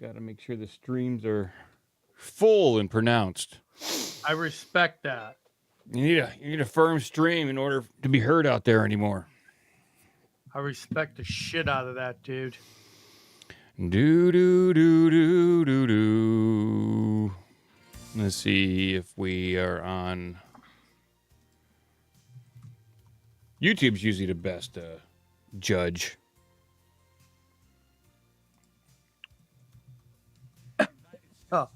Got to make sure the streams are full and pronounced. I respect that. You need a firm stream in order to be heard out there anymore. I respect the shit out of that, dude. Do do do do do do. Let's see if we are on. YouTube's usually the best judge. Oh.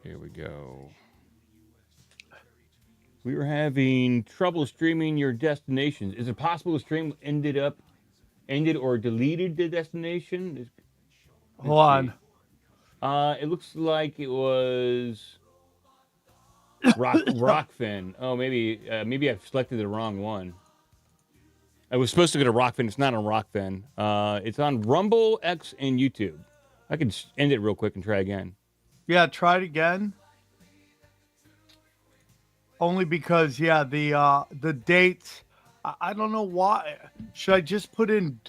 Here we go. We were having trouble streaming your destinations. Is it possible the stream ended or deleted the destination? Hold on. It looks like it was Rockfin. Oh, maybe I've selected the wrong one. I was supposed to go to Rockfin. It's not on Rockfin. It's on Rumble, X, and YouTube. I can end it real quick and try again. Yeah, try it again. Only because, yeah, the dates. I don't know why. Should I just put in?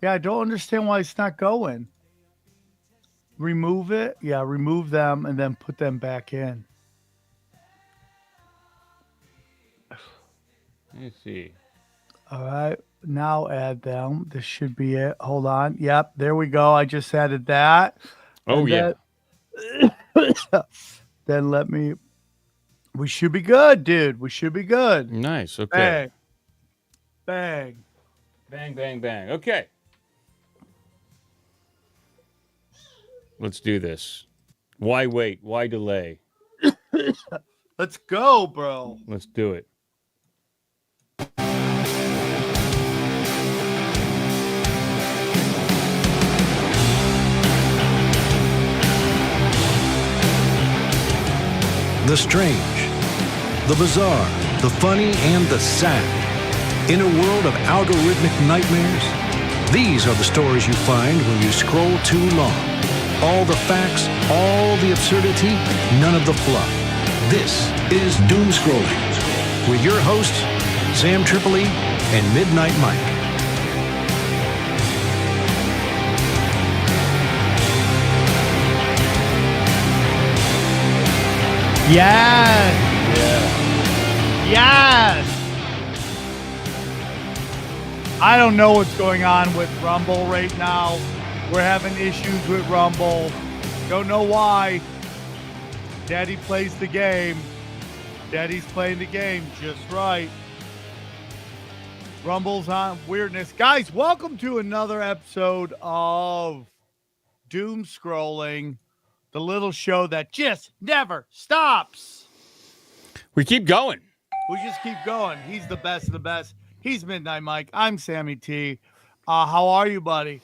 Yeah, I don't understand why it's not going. Remove it. Yeah, remove them and then put them back in. Let's see. All right. Now add them. This should be it. Hold on. Yep. There we go. I just added that. Oh, and yeah. Then let me. We should be good, dude. We should be good. Nice. Okay. Bang. Bang, bang, bang. Okay. Let's do this. Why wait? Why delay? Let's go, bro. Let's do it. The strange, the bizarre, the funny, and the sad. In a world of algorithmic nightmares, these are the stories you find when you scroll too long. All the facts, all the absurdity, none of the fluff. This is Doomscrollin with your hosts, Sam Tripoli and Midnight Mike. Yes. Yeah. Yes. I don't know what's going on with Rumble right now. We're having issues with Rumble. Don't know why. Daddy plays the game. Daddy's playing the game just right. Rumble's on weirdness. Guys, welcome to another episode of Doomscrollin, the little show that just never stops. We keep going. We just keep going. He's the best of the best. He's Midnight Mike. I'm Sammy T. How are you, buddy?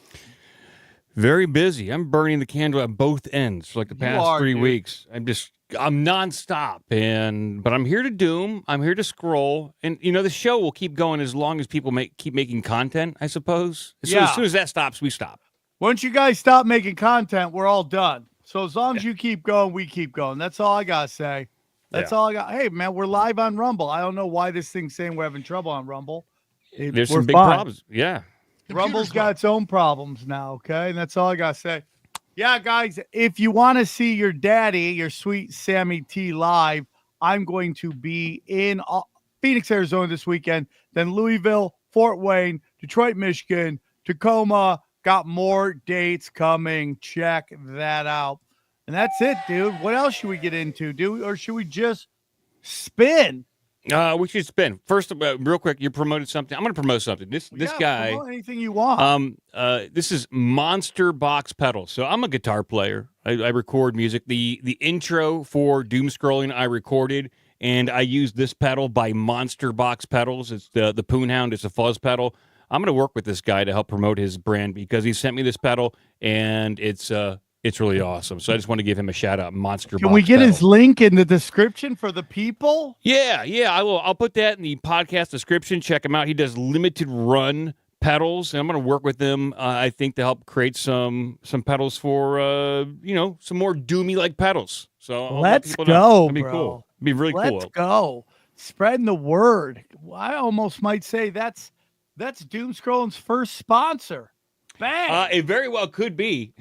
Very busy. I'm burning the candle at both ends for like the past 3 weeks. I'm nonstop. But I'm here to doom. I'm here to scroll. And, the show will keep going as long as people keep making content, I suppose. As soon as that stops, we stop. Once you guys stop making content, we're all done. So as long as you keep going, we keep going. That's all I got to say. That's all I got. Hey, man, we're live on Rumble. I don't know why this thing's saying we're having trouble on Rumble. There's some big problems. Yeah. Rumble's got its own problems now, okay? And that's all I got to say. Yeah, guys, if you want to see your daddy, your sweet Sammy T live, I'm going to be in Phoenix, Arizona this weekend, then Louisville, Fort Wayne, Detroit, Michigan, Tacoma. Got more dates coming. Check that out. And that's it, dude. What else should we get into, dude? Or should we just spin? We should spin. First, real quick, you promoted something. I'm going to promote something. This guy. Promote anything you want. This is Monster Box Pedals. So I'm a guitar player. I record music. The intro for Doomscrollin I recorded, and I used this pedal by Monster Box Pedals. It's the Poonhound. It's a fuzz pedal. I'm going to work with this guy to help promote his brand because he sent me this pedal, and it's really awesome. So I just want to give him a shout out. Monster Box. Can we get his link in the description for the people? Yeah, I will. I'll put that in the podcast description. Check him out. He does limited run pedals, and I'm going to work with him. I think to help create some pedals for some more doomy like pedals. So let's go. That'd be cool. It'd be really cool. Let's go. Spreading the word. I almost might say that's That's Doomscrollin's first sponsor. Bang! It very well could be.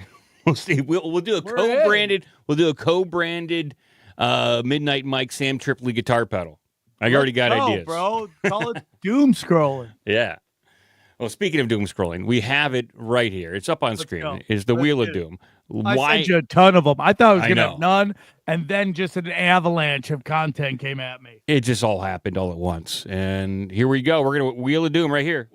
We'll see. We'll do a We're co-branded. in. We'll do a co-branded Midnight Mike Sam Tripoli guitar pedal. I already got ideas, bro. Call it Doomscrollin. Yeah. Well, speaking of doom scrolling, we have it right here. It's up on screen. Go. It's the Let's Wheel of get it. Doom. I sent you a ton of them. I thought I was I going to know. have none, and then just an avalanche of content came at me. It just all happened all at once. And here we go. We're going to Wheel of Doom right here.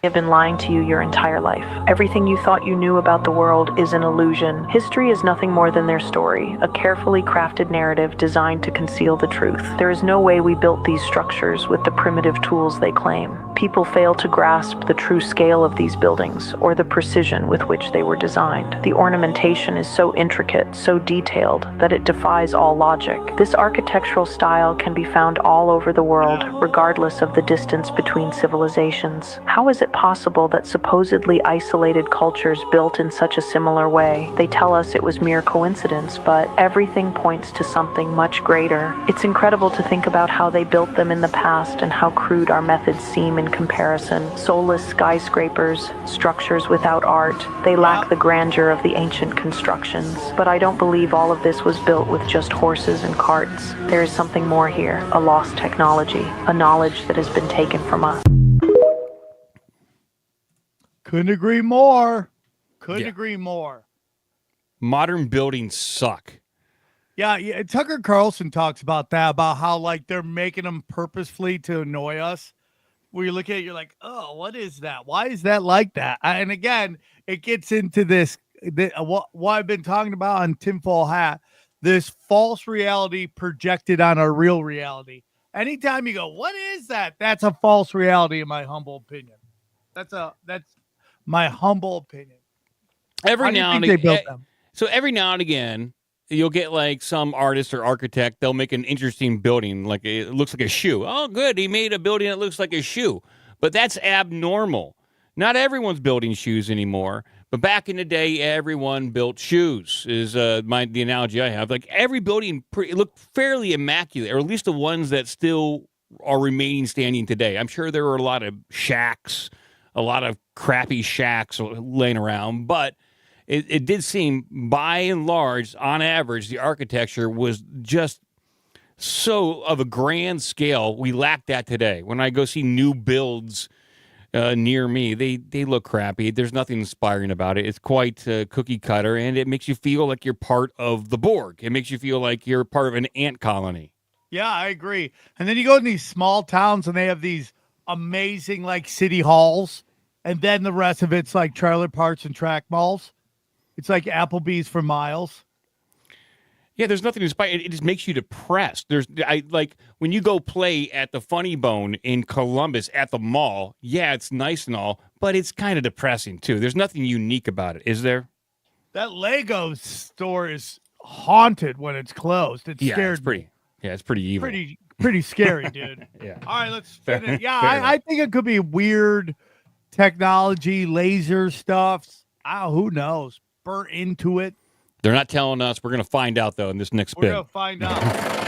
Have been lying to you your entire life. Everything you thought you knew about the world is an illusion. History is nothing more than their story, a carefully crafted narrative designed to conceal the truth. There is no way we built these structures with the primitive tools they claim. People fail to grasp the true scale of these buildings or the precision with which they were designed. The ornamentation is so intricate, so detailed, that it defies all logic. This architectural style can be found all over the world, regardless of the distance between civilizations. How is it possible that supposedly isolated cultures built in such a similar way? They tell us it was mere coincidence, but everything points to something much greater. It's incredible to think about how they built them in the past and how crude our methods seem in comparison. Soulless skyscrapers, structures without art. They lack the grandeur of the ancient constructions. But I don't believe all of this was built with just horses and carts. There is something more here, a lost technology, a knowledge that has been taken from us. Couldn't agree more. Couldn't agree more. Modern buildings suck. Yeah, Tucker Carlson talks about that, about how like they're making them purposefully to annoy us. Where you look at it, you're like, oh, what is that? Why is that like that? And again, it gets into this, what I've been talking about on Tinfoil Hat, this false reality projected on a real reality. Anytime you go, what is that? That's a false reality, in my humble opinion. That's my humble opinion. Every now and again, them? so every now and again, you'll get like some artist or architect. They'll make an interesting building, like it looks like a shoe. Oh, good, he made a building that looks like a shoe. But that's abnormal. Not everyone's building shoes anymore. But back in the day, everyone built shoes. Is the analogy I have? Like every building looked fairly immaculate, or at least the ones that still are remaining standing today. I'm sure there were a lot of shacks, a lot of crappy shacks laying around, but it did seem, by and large, on average, the architecture was just so of a grand scale. We lack that today. When I go see new builds near me, they look crappy. There's nothing inspiring about it. It's quite cookie cutter, and it makes you feel like you're part of the Borg. It makes you feel like you're part of an ant colony. Yeah, I agree. And then you go in these small towns, and they have these amazing like city halls, and then the rest of it's like trailer parks and track malls. It's like Applebee's for miles. Yeah, there's nothing inspiring. It just makes you depressed. I like when you go play at the Funny Bone in Columbus at the mall. Yeah, it's nice and all, but it's kind of depressing too. There's nothing unique about it, is there? That Lego store is haunted when it's closed. It's scared. It's pretty evil. Pretty scary, dude. Yeah. All right, let's finish. Yeah, Fair I think it could be weird technology, laser stuff. Who knows? Burnt into it. They're not telling us. We're going to find out, though, in this next bit. We're going to find out.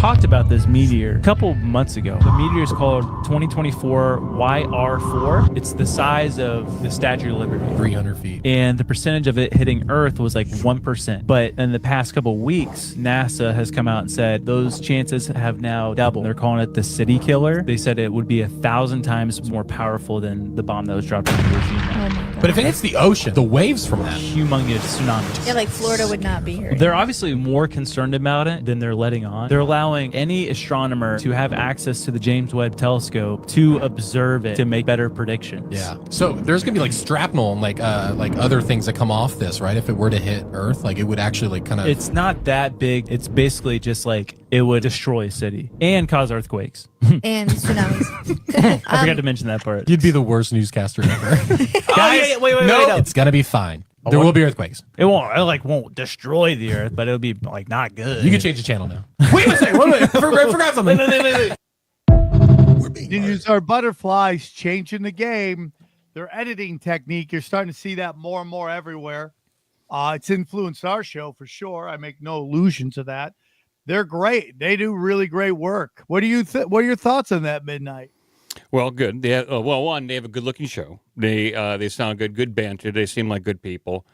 Talked about this meteor a couple months ago. The meteor is called 2024 YR4. It's the size of the Statue of Liberty. 300 feet. And the percentage of it hitting Earth was like 1%. But in the past couple weeks, NASA has come out and said those chances have now doubled. They're calling it the city killer. They said it would be 1,000 times more powerful than the bomb that was dropped on Hiroshima. But if it hits the ocean, the waves from that. Humongous tsunamis. Yeah, like Florida would not be here. They're obviously more concerned about it than they're letting on. They're allowing any astronomer to have access to the James Webb Telescope to observe it to make better predictions. Yeah. So there's gonna be like shrapnel and like other things that come off this, right? If it were to hit Earth, like it would actually like kind of. It's not that big. It's basically just like it would destroy a city and cause earthquakes. And tsunamis. I forgot to mention that part. You'd be the worst newscaster ever. Guys, wait, no, it's gonna be fine. There will be earthquakes. It won't destroy the Earth, but it'll be like not good. You can change the channel now. Wait a second. Wait. I forgot something. Wait. These are butterflies changing the game. Their editing technique. You're starting to see that more and more everywhere. It's influenced our show for sure. I make no illusion to that. They're great. They do really great work. What do you what are your thoughts on that, Midnight? Well, good. They have, one, they have a good-looking show. They sound good banter. They seem like good people.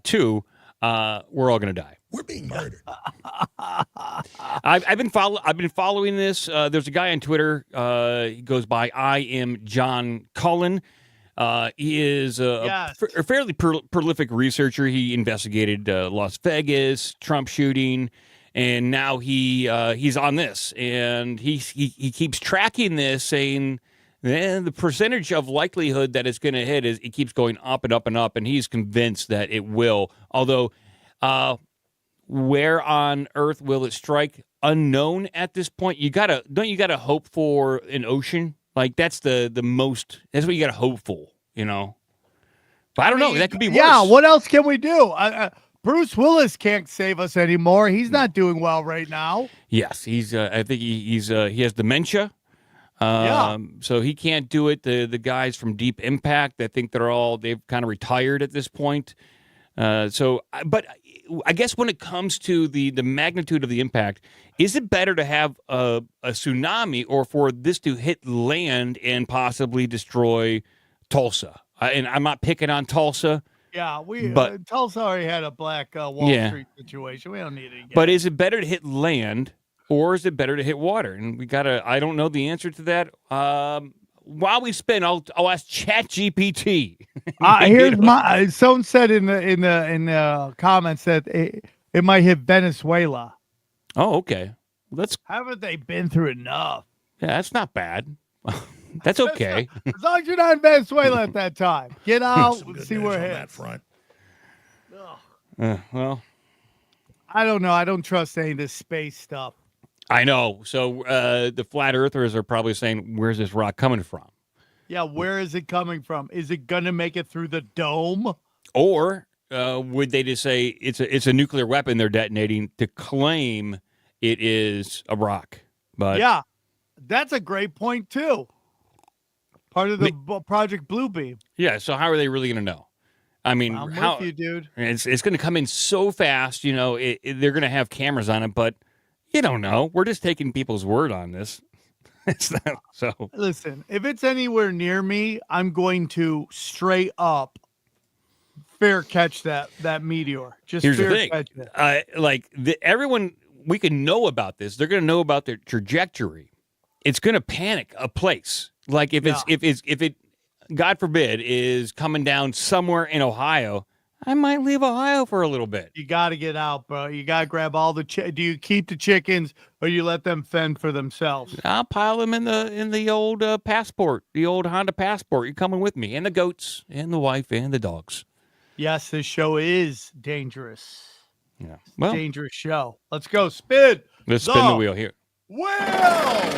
Two, we're all going to die. We're being murdered. I've been following this. There's a guy on Twitter. He goes by I am John Cullen. He is a fairly prolific researcher. He investigated Las Vegas Trump shooting, and now he's on this, and he keeps tracking this, saying the percentage of likelihood that it's going to hit it keeps going up and up and up, and he's convinced that it will. Although, where on Earth will it strike? Unknown at this point. Don't you gotta hope for an ocean? Like that's that's what you gotta hope for, you know. But I don't know. That could be worse. Yeah. What else can we do? Bruce Willis can't save us anymore. He's not doing well right now. Yes, he's. I think he has dementia. Yeah. So he can't do it. The guys from Deep Impact, I think they've kind of retired at this point. But I guess when it comes to the magnitude of the impact, is it better to have a tsunami or for this to hit land and possibly destroy Tulsa? And I'm not picking on Tulsa. Yeah, but Tulsa already had a Black Wall Street situation. We don't need it again. But is it better to hit land or is it better to hit water? And I don't know the answer to that. While we spin, I'll ask ChatGPT. Here's someone said in the comments that it might hit Venezuela. Oh, okay. Haven't they been through enough? Yeah, that's not bad. That's okay. As long as you're not in Venezuela at that time, get out and see where it hits. That front. Well, I don't know. I don't trust any of this space stuff. I know. So the flat earthers are probably saying, where's this rock coming from? Yeah, where is it coming from? Is it going to make it through the dome? Or would they just say it's a nuclear weapon they're detonating to claim it is a rock? But yeah, that's a great point, too. Part of the Project Bluebeam. Yeah, so how are they really going to know? I mean, I'm with you, dude. It's going to come in so fast, you know, they're going to have cameras on it, but you don't know. We're just taking people's word on this. It's not, so listen, if it's anywhere near me, I'm going to straight up fair catch that meteor. Just here's fair the thing. Catch it. Everyone, we can know about this. They're going to know about their trajectory. It's going to panic a place. Like if it, God forbid, is coming down somewhere in Ohio, I might leave Ohio for a little bit. You got to get out, bro. You got to grab all the. Do you keep the chickens or you let them fend for themselves? I'll pile them in the old Passport, the old Honda Passport. You're coming with me, and the goats, and the wife, and the dogs. Yes, this show is dangerous. Yeah, well, dangerous show. Let's go, spin. Let's spin the wheel here. Wheel.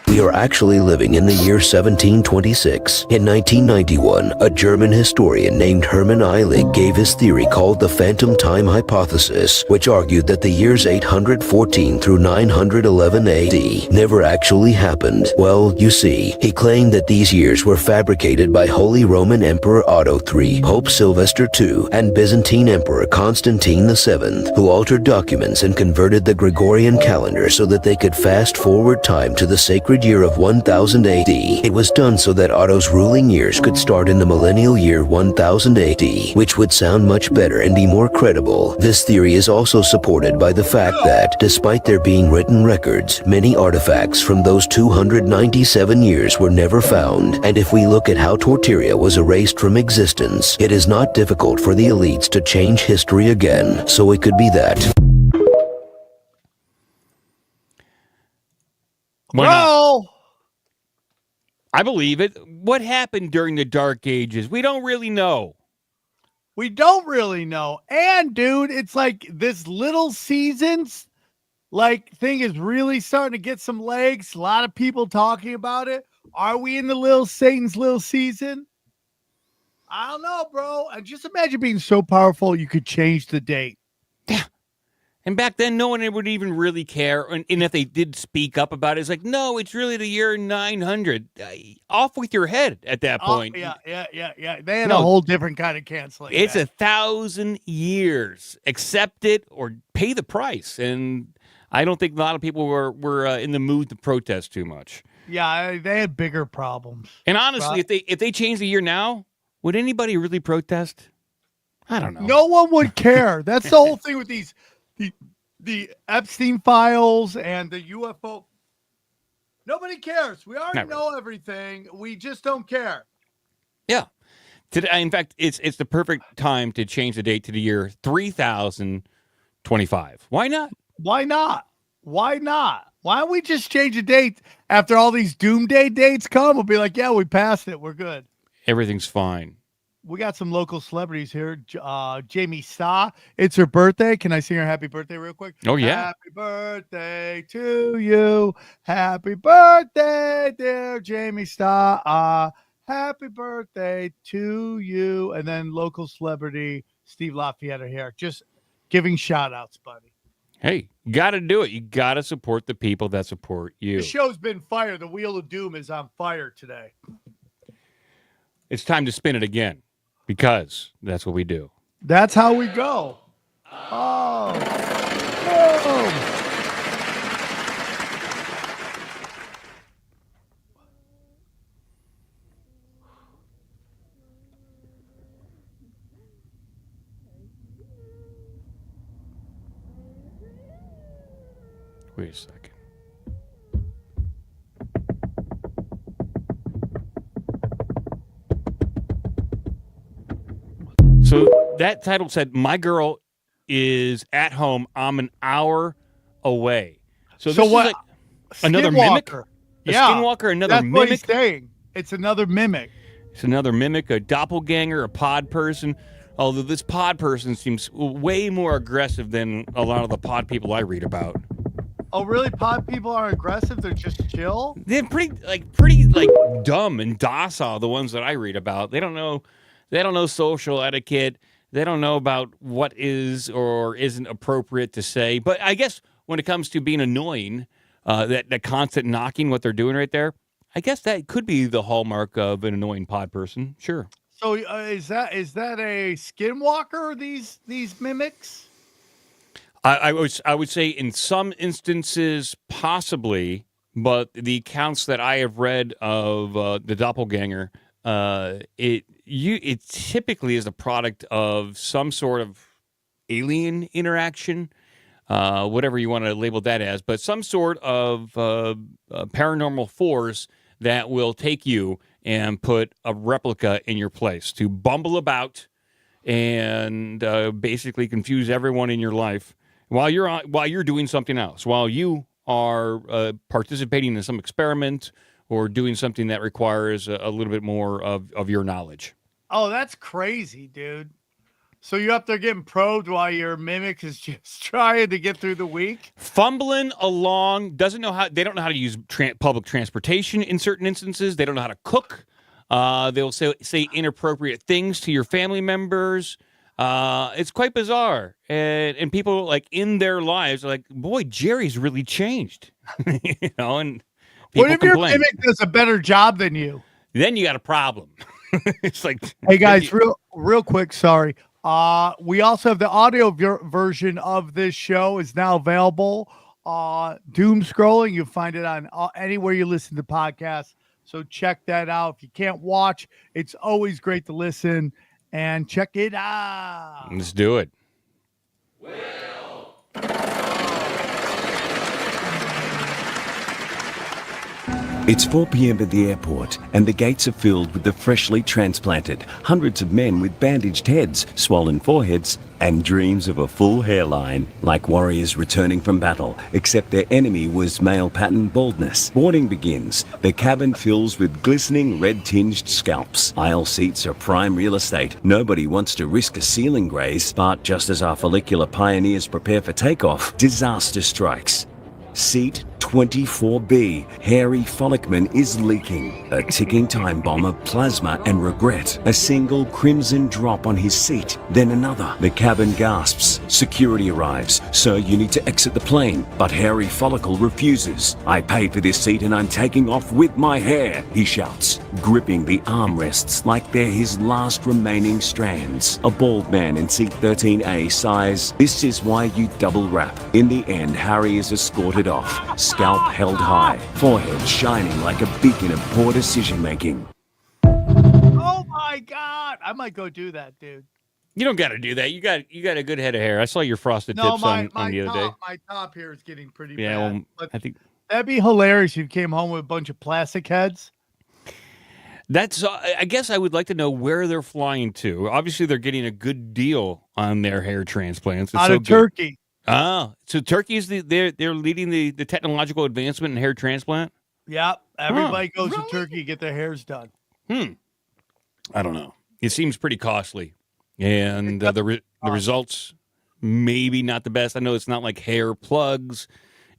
We are actually living in the year 1726. In 1991, a German historian named Hermann Eilig gave his theory called the phantom time hypothesis, which argued that the years 814 through 911 AD never actually happened. Well, you see, he claimed that these years were fabricated by Holy Roman Emperor Otto III, Pope Sylvester II, and Byzantine Emperor Constantine VII, who altered documents and converted the Gregorian calendar so that they could fast forward time to the sacred year of 1000 AD. It was done so that Otto's ruling years could start in the millennial year 1000 AD, which would sound much better and be more credible. This theory is also supported by the fact that, despite there being written records, many artifacts from those 297 years were never found. And if we look at how Torturia was erased from existence, it is not difficult for the elites to change history again. So it could be that. Well, I believe it. What happened during the Dark Ages? We don't really know. We don't really know. And, dude, it's like this Little Seasons thing is really starting to get some legs. A lot of people talking about it. Are we in the Satan's little season? I don't know, bro. And just imagine being so powerful you could change the date. Yeah. And back then, no one would even really care. And if they did speak up about it, it's like, no, it's really the year 900. Off with your head at that point. Yeah. They had a whole different kind of canceling. It's 1,000 years. Accept it or pay the price. And I don't think a lot of people were in the mood to protest too much. Yeah, they had bigger problems. And honestly, if they change the year now, would anybody really protest? I don't know. No one would care. That's the whole thing with the Epstein files and the UFO. Nobody cares. We already know everything. We just don't care. Yeah. Today, in fact, it's the perfect time to change the date to the year 3025. Why not? Why not? Why don't we just change the date after all these doomsday dates come? We'll be like, yeah, we passed it. We're good. Everything's fine. We got some local celebrities here. Jamie Starr. It's her birthday. Can I sing her happy birthday real quick? Oh, yeah. Happy birthday to you. Happy birthday, dear Jamie Starr. Happy birthday to you. And then local celebrity Steve Lafayette are here. Just giving shout outs, buddy. Hey, you got to do it. You got to support the people that support you. The show's been fired. The Wheel of Doom is on fire today. It's time to spin it again because that's what we do. That's how we go. Oh. Wait a second. So that title said, "My girl is at home. I'm an hour away." So this what? Is like another mimic? A skinwalker, another that's mimic? What he's saying. It's another mimic. It's another mimic, a doppelganger, a pod person. Although this pod person seems way more aggressive than a lot of the pod people I read about. Oh, really? Pod people are aggressive? They're just chill? They're pretty dumb and docile, the ones that I read about. They don't know social etiquette. They don't know about what is or isn't appropriate to say. But I guess when it comes to being annoying, that constant knocking, what they're doing right there, I guess that could be the hallmark of an annoying pod person. Sure. So is that a skinwalker, these mimics? I would say in some instances possibly, but the accounts that I have read of the doppelganger, it typically is a product of some sort of alien interaction, whatever you want to label that as, but some sort of paranormal force that will take you and put a replica in your place to bumble about and basically confuse everyone in your life while you're doing something else, while you are participating in some experiment or doing something that requires a little bit more of your knowledge. Oh, that's crazy, dude. So you're up there getting probed while your mimic is just trying to get through the week? Fumbling along, they don't know how to use public transportation in certain instances. They don't know how to cook. They'll say inappropriate things to your family members. It's quite bizarre. And people like in their lives are like, boy, Jerry's really changed. And people what if complain. Your mimic does a better job than you? Then you got a problem. It's like, hey guys, real quick, sorry. We also have the audio version of this show is now available. Doomscrollin, you'll find it on anywhere you listen to podcasts. So check that out. If you can't watch, it's always great to listen and check it out. Let's do it. It's 4 p.m. at the airport, and the gates are filled with the freshly transplanted. Hundreds of men with bandaged heads, swollen foreheads, and dreams of a full hairline, like warriors returning from battle, except their enemy was male pattern baldness. Boarding begins. The cabin fills with glistening red-tinged scalps. Aisle seats are prime real estate. Nobody wants to risk a ceiling graze, but just as our follicular pioneers prepare for takeoff, disaster strikes. Seat 24B, Hairy Follickman is leaking. A ticking time bomb of plasma and regret. A single crimson drop on his seat, then another. The cabin gasps. Security arrives. Sir, you need to exit the plane. But Hairy Follicle refuses. I paid for this seat and I'm taking off with my hair, he shouts, gripping the armrests like they're his last remaining strands. A bald man in seat 13A sighs, "This is why you double wrap." In the end, Harry is escorted off, scalp held high, forehead shining like a beacon of poor decision-making. Oh my God. I might go do that, dude. You don't got to do that. You got a good head of hair. I saw your frosted tips on the other day. My top here is getting pretty Yeah, bad. well, But I think that'd be hilarious if you came home with a bunch of plastic heads. that's. I guess I would like to know where they're flying to. Obviously, they're getting a good deal on their hair transplants. It's Out so of good. Turkey. Ah, so Turkey is they're leading the technological advancement in hair transplant. Yep. Everybody goes to Turkey to get their hairs done. I don't know. It seems pretty costly, and the results maybe not the best. I know it's not like hair plugs;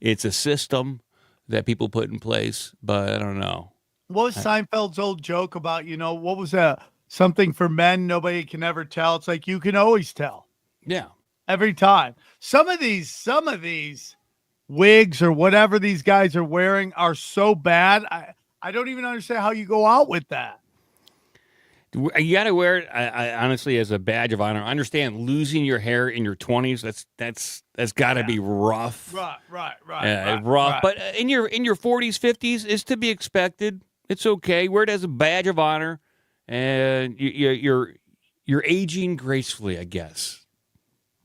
it's a system that people put in place. But I don't know. What was Seinfeld's old joke about, what was that? Something for men nobody can ever tell. It's like you can always tell. Yeah. Every time. Some of these wigs or whatever these guys are wearing are so bad. I don't even understand how you go out with that. You got to wear it. I honestly, as a badge of honor. I understand losing your hair in your 20s. That's got to be rough. Right. Rough. Right. But in your 40s, 50s, it's to be expected. It's okay. Wear it as a badge of honor, and you're aging gracefully, I guess.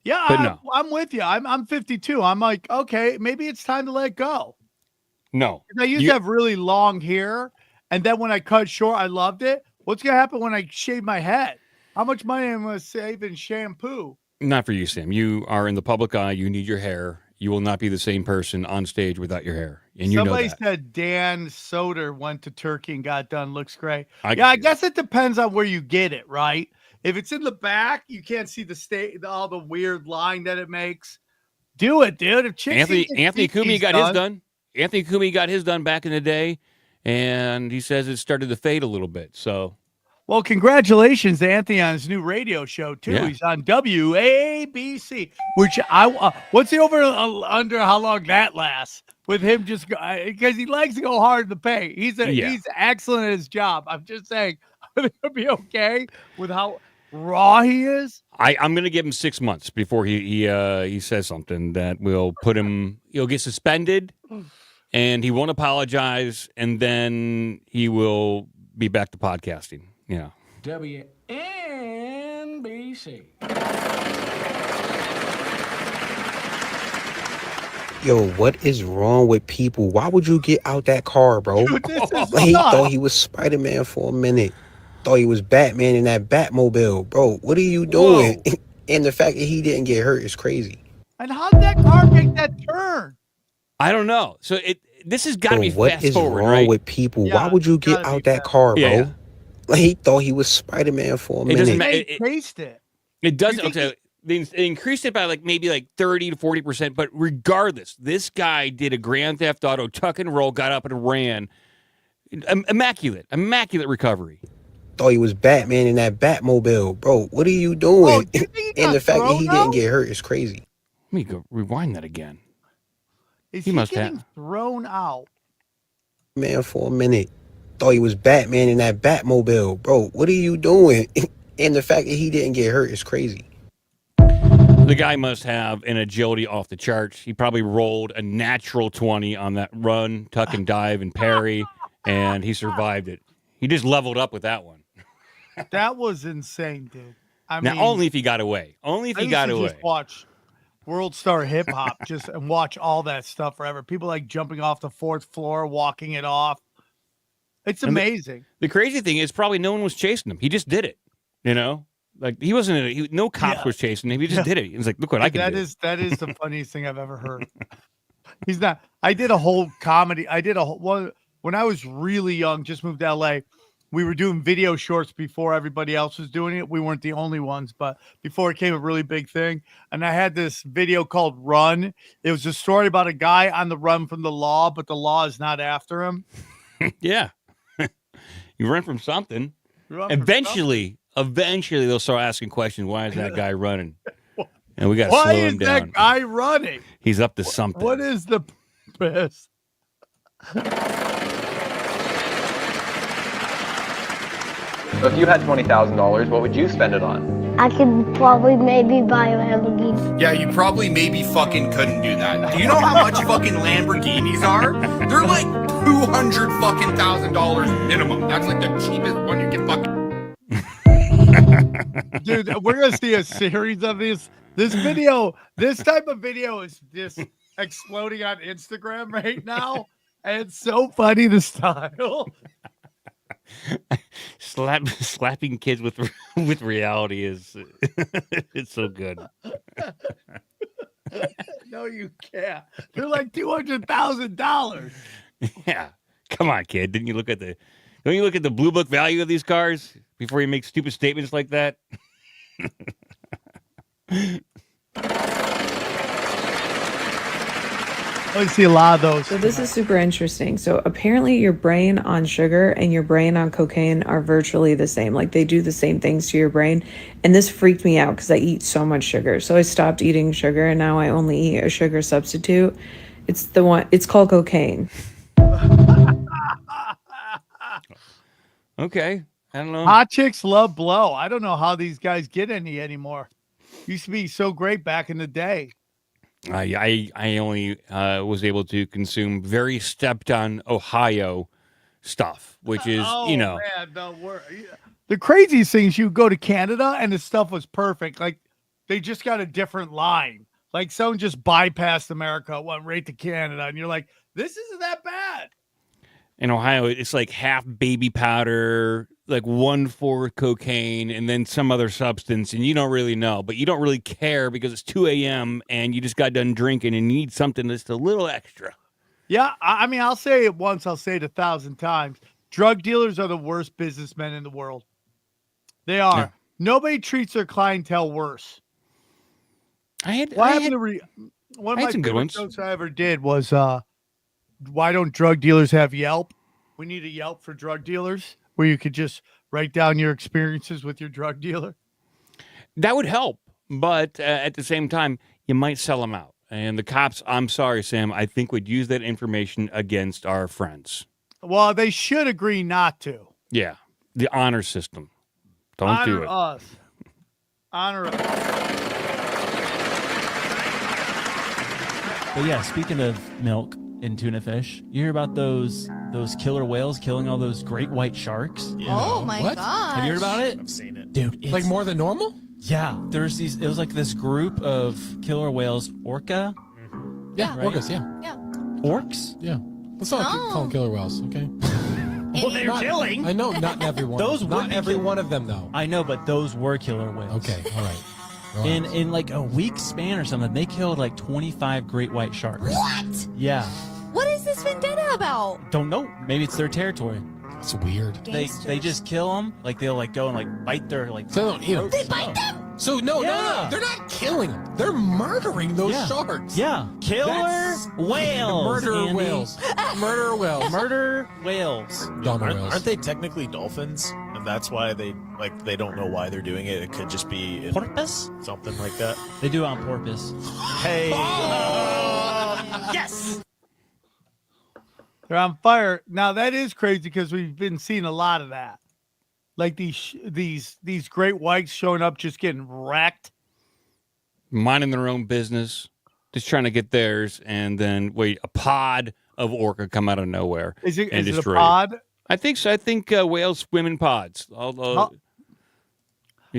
Yeah, But no. I'm with you. I'm 52. I'm like, okay, maybe it's time to let go. No, I used to have really long hair, and then when I cut short, I loved it. What's gonna happen when I shave my head? How much money am I gonna save in shampoo? not for you, Sam. You are in the public eye. You need your hair. You will not be the same person on stage without your hair, and Somebody know that. said Dan Soder went to Turkey and got done. Looks great. I I guess it depends on where you get it, right? If it's in the back, you can't see all the weird line that it makes. Do it, dude. If chicks Anthony Kumi got his done. Anthony Kumi got his done back in the day, and he says it started to fade a little bit. So, well, congratulations to Anthony on his new radio show too. Yeah. He's on WABC, which what's the over under how long that lasts with him? Just because he likes to go hard in the paint. He's excellent at his job. I'm just saying, I think he'll be okay with how raw he is. I'm going to give him 6 months before he says something that will put him. He'll get suspended, and he won't apologize, and then he will be back to podcasting. Yeah. WNBC. Yo, what is wrong with people? Why would you get out that car, bro? Dude, this is Like, he nuts. thought he was Spiderman for a minute. Thought he was Batman in that Batmobile. Bro, what are you doing? And the fact that he didn't get hurt is crazy. And how did that car make that turn? I don't know. So this has got to Bro, be what fast is forward, wrong right? with people? Yeah, Why would you it's get gotta be out that fast. car, bro? Yeah. Like, he thought he was Spider-Man for a It doesn't minute. matter. They taste it. It does. You think Okay, they increased it by maybe 30 to 40%. But regardless, this guy did a Grand Theft Auto tuck and roll, got up and ran. Immaculate recovery. Thought he was Batman in that Batmobile. Bro, what are you doing? Do you think he And got the fact that he thrown didn't out? get hurt is crazy. Let me go rewind that again. Is He he must getting have. thrown out? Man, for a minute. Thought he was Batman in that Batmobile. Bro, what are you doing? And the fact that he didn't get hurt is crazy. The guy must have an agility off the charts. He probably rolled a natural 20 on that run, tuck and dive and parry, and he survived it. He just leveled up with that one. That was insane, dude. Now, only if he got away. Only if I he used got to away. just watch World Star Hip Hop and watch all that stuff forever. People like jumping off the fourth floor, walking it off. It's And amazing. The crazy thing is probably no one was chasing him. He just did it, Like he wasn't. No cops was chasing him. He just did it. He was like, "Look what I can do." That is the funniest thing I've ever heard. He's not. I did a whole comedy. When I was really young, just moved to LA. we were doing video shorts before everybody else was doing it. We weren't the only ones, but before it became a really big thing. And I had this video called Run. It was a story about a guy on the run from the law, but the law is not after him. Yeah. You run from something. Eventually they'll start asking questions. Why is that guy running? And we got to Why slow is him down. that guy running? He's up to something. What is the purpose? So if you had $20,000, what would you spend it on? I could probably maybe buy a Lamborghini. Yeah, you probably maybe fucking couldn't do that. Do you know how much fucking Lamborghinis are? They're like $200,000 minimum. That's like the cheapest one you can fucking. Dude, we're gonna see a series of these. This type of video is just exploding on Instagram right now, and it's so funny. The style. Slapping kids with reality is it's so good. No, you can't. They're like $200,000. Yeah, come on, kid. Don't you look at the blue book value of these cars before you make stupid statements like that? I see a lot of those. So this is super interesting. So apparently your brain on sugar and your brain on cocaine are virtually the same. Like they do the same things to your brain. And this freaked me out because I eat so much sugar. So I stopped eating sugar and now I only eat a sugar substitute. It's called cocaine. Okay. I don't know. Hot chicks love blow. I don't know how these guys get any anymore. Used to be so great back in the day. I only was able to consume very stepped on Ohio stuff, which is, Man, the craziest thing is you go to Canada and the stuff was perfect. Like they just got a different line. Like someone just bypassed America, went right to Canada, and you're like, this isn't that bad. in Ohio, it's like half baby powder, like 1/4 cocaine, and then some other substance, and you don't really know, but you don't really care because it's 2 a.m. and you just got done drinking and you need something that's a little extra. Yeah, I mean, I'll say it once, I'll say it 1,000 times. Drug dealers are the worst businessmen in the world. They are. Yeah. Nobody treats their clientele worse. One of my favorite jokes I ever did was, why don't drug dealers have Yelp? We need a Yelp for drug dealers where you could just write down your experiences with your drug dealer. That would help, but at the same time, you might sell them out. And the cops, I'm sorry, Sam, I think would use that information against our friends. Well, they should agree not to. Yeah, the honor system. Don't do it. Us. Honor us. But yeah, speaking of milk and tuna fish, you hear about those killer whales killing all those great white sharks? Yeah. Oh my gosh. Have you heard about it? I've seen it. Dude, like more than normal? Yeah. It was like this group of killer whales, orca. Yeah, right? Orcas, yeah. Yeah. Orcs? Yeah. Let's not call them killer whales, okay? Well, they're killing. I know, not everyone. Not every one of them, though. I know, but those were killer whales. Okay, all right. In like a week span or something, they killed like 25 great white sharks. What? Yeah. What is this vendetta about? Don't know. Maybe it's their territory. It's weird. They just kill them. Like they'll like go and like bite their like. So they bite them. So no, they're not killing them. They're murdering those sharks. Yeah, killer whales. Murderer whales. Murderer whales. Murder whales. Aren't they technically dolphins? And that's why they don't know why they're doing it. It could just be porpoise, something like that. They do it on porpoise. Hey. Yes. They're on fire. Now that is crazy because we've been seeing a lot of that. Like these great whites showing up just getting wrecked. Minding their own business, just trying to get theirs, and then a pod of orca come out of nowhere. Is it a pod? I think so. I think whales swim in pods. You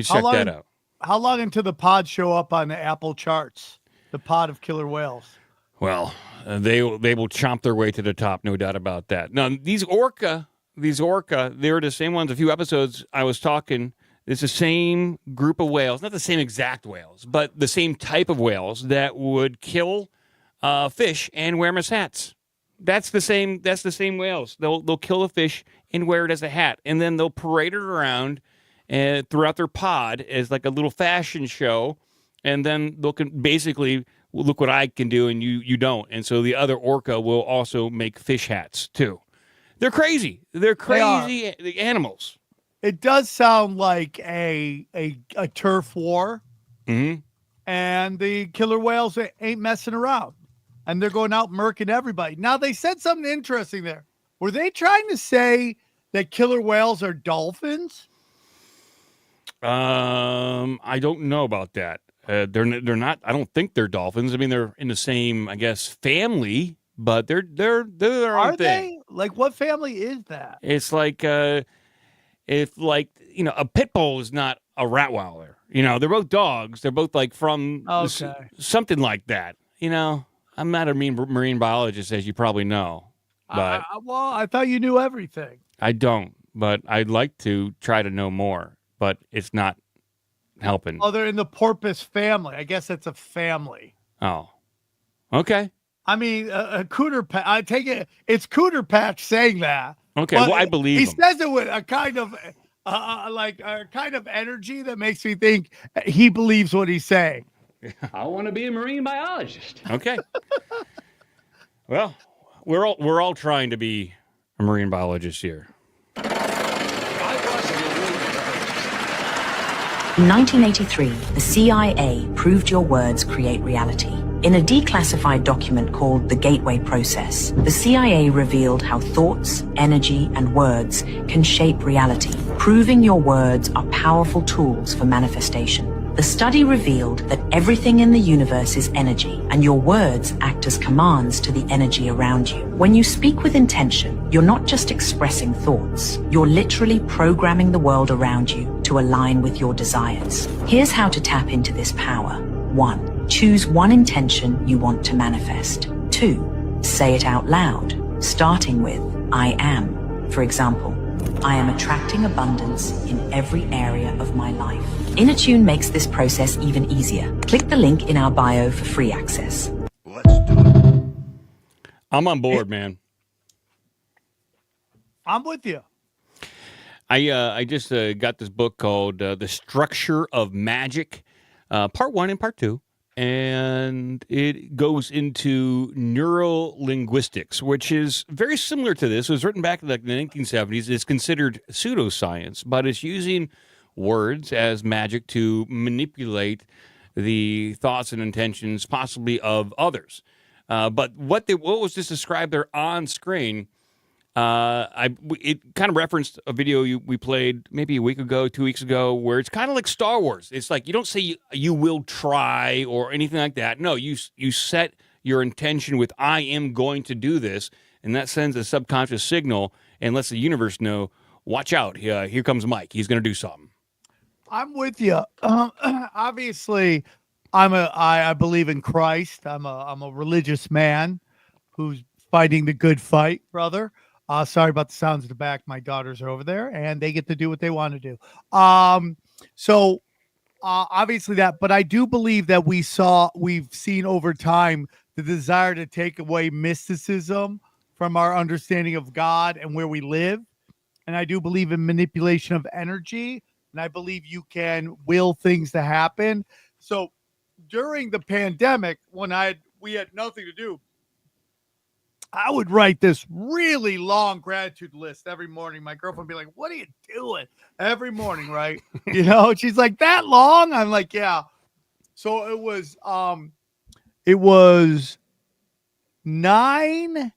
check that out. How long until the pods show up on the Apple charts? The pod of killer whales. Well, they will chomp their way to the top, no doubt about that. Now, these orca, they're the same ones. A few episodes I was talking, it's the same group of whales, not the same exact whales, but the same type of whales that would kill fish and wear them as hats. That's the same whales. They'll kill a fish and wear it as a hat. And then they'll parade it around throughout their pod as like a little fashion show. And then they'll basically, well, look what I can do and you don't. And so the other orca will also make fish hats too. They're crazy. They're crazy animals. It does sound like a turf war. Mm-hmm. And the killer whales ain't messing around. And they're going out murking everybody. Now, they said something interesting there. Were they trying to say that killer whales are dolphins? I don't know about that. They're not. I don't think they're dolphins. I mean, they're in the same, I guess, family, but they're their own thing. They? Like, what family is that? It's like if like a pit bull is not a Rottweiler. They're both dogs. They're both like from something like that. I'm not a marine biologist, as you probably know. But I thought you knew everything. I don't, but I'd like to try to know more, but it's not helping. Oh, they're in the porpoise family. I guess it's a family. Oh, okay. I mean, Cooter Patch. I take it. It's Cooter Patch saying that. Okay, well, I believe he him. says it with a kind of like a kind of energy that makes me think he believes what he's saying. I want to be a marine biologist. Okay. Well, we're all trying to be a marine biologist here. In 1983, the CIA proved your words create reality. In a declassified document called the Gateway Process, the CIA revealed how thoughts, energy, and words can shape reality, proving your words are powerful tools for manifestation. The study revealed that everything in the universe is energy, and your words act as commands to the energy around you. When you speak with intention, you're not just expressing thoughts, you're literally programming the world around you to align with your desires. Here's how to tap into this power. 1. Choose one intention you want to manifest. 2. Say it out loud, starting with I am. For example, I am attracting abundance in every area of my life. Innertune makes this process even easier. Click the link in our bio for free access. I'm on board, man. I'm with you. I just got this book called The Structure of Magic, Part 1 and Part 2. And it goes into neurolinguistics, which is very similar to this. It was written back in the 1970s. It's considered pseudoscience, but it's using words as magic to manipulate the thoughts and intentions, possibly of others. But what was just described there on screen, it kind of referenced a video we played maybe a week ago, 2 weeks ago, where it's kind of like Star Wars. It's like you don't say you will try or anything like that. No, you set your intention with I am going to do this, and that sends a subconscious signal and lets the universe know, watch out, here comes Mike. He's going to do something. I'm with you. Obviously, I believe in Christ. I'm a religious man who's fighting the good fight, brother. Sorry about the sounds in the back. My daughters are over there, and they get to do what they want to do. Obviously that, but I do believe that we've seen over time the desire to take away mysticism from our understanding of God and where we live. And I do believe in manipulation of energy, and I believe you can will things to happen. So during the pandemic, when we had nothing to do, I would write this really long gratitude list every morning. My girlfriend would be like, what are you doing? Every morning, right? She's like, that long? I'm like, yeah. So it was nine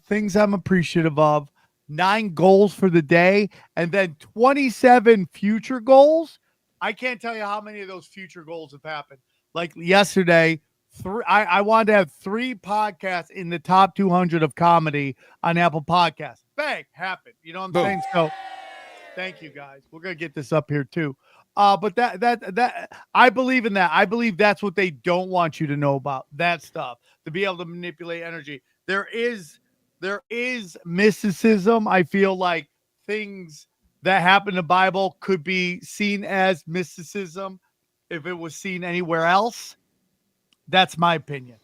things I'm appreciative of, 9 goals for the day, and then 27 future goals. I can't tell you how many of those future goals have happened. Like yesterday, I wanted to have 3 podcasts in the top 200 of comedy on Apple Podcasts. Bang, happened. You know what I'm saying? So thank you guys. We're going to get this up here too. But that I believe in that. I believe that's what they don't want you to know about, that stuff, to be able to manipulate energy. There is mysticism. I feel like things that happen in the Bible could be seen as mysticism if it was seen anywhere else. That's my opinion.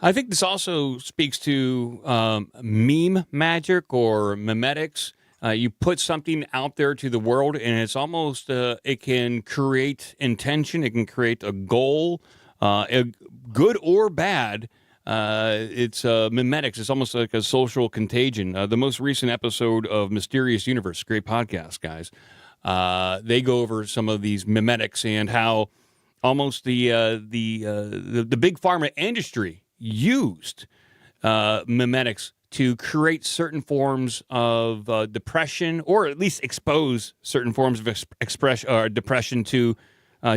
I think this also speaks to meme magic or memetics. You put something out there to the world, and it's almost it can create intention. It can create a goal, good or bad. It's memetics. It's almost like a social contagion. The most recent episode of Mysterious Universe, great podcast, guys. They go over some of these memetics and how almost the big pharma industry used memetics to create certain forms of depression, or at least expose certain forms of depression to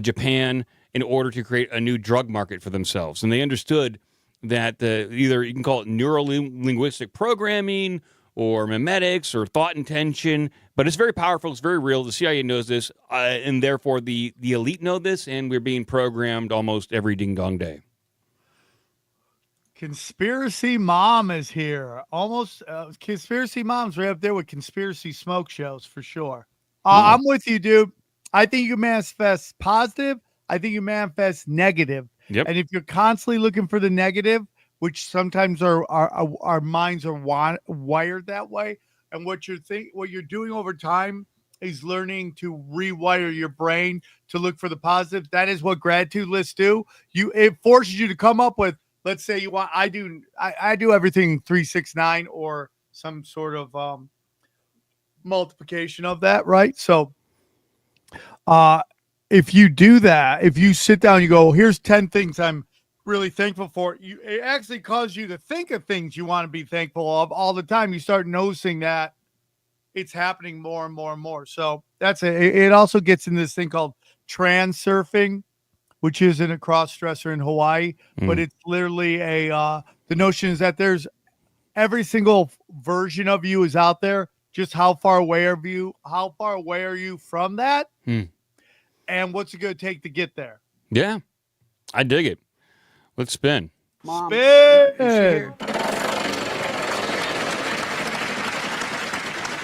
Japan in order to create a new drug market for themselves. And they understood that either you can call it neuro-linguistic programming or memetics or thought intention, but it's very powerful. It's very real. The CIA knows this, and therefore the elite know this, and we're being programmed almost every ding-dong day. Conspiracy Mom is here. Almost Conspiracy Mom's right up there with conspiracy smoke shows for sure. I'm with you, dude. I think you manifest positive. I think you manifest negative. Yep. And if you're constantly looking for the negative, which sometimes our minds are wired that way, and what you're doing over time is learning to rewire your brain to look for the positive. That is what gratitude lists do. It forces you to come up with. Let's say you want. I do everything 369 or some sort of multiplication of that, right? So, if you do that, if you sit down, you go, here's 10 things I'm really thankful for. It actually causes you to think of things you want to be thankful of all the time. You start noticing that it's happening more and more and more. So it also gets in this thing called transurfing, which isn't a cross stressor in Hawaii, but it's literally the notion is that there's every single version of you is out there. Just how far away are you from that? And what's it going to take to get there? Yeah, I dig it. Let's spin. Mom, spin.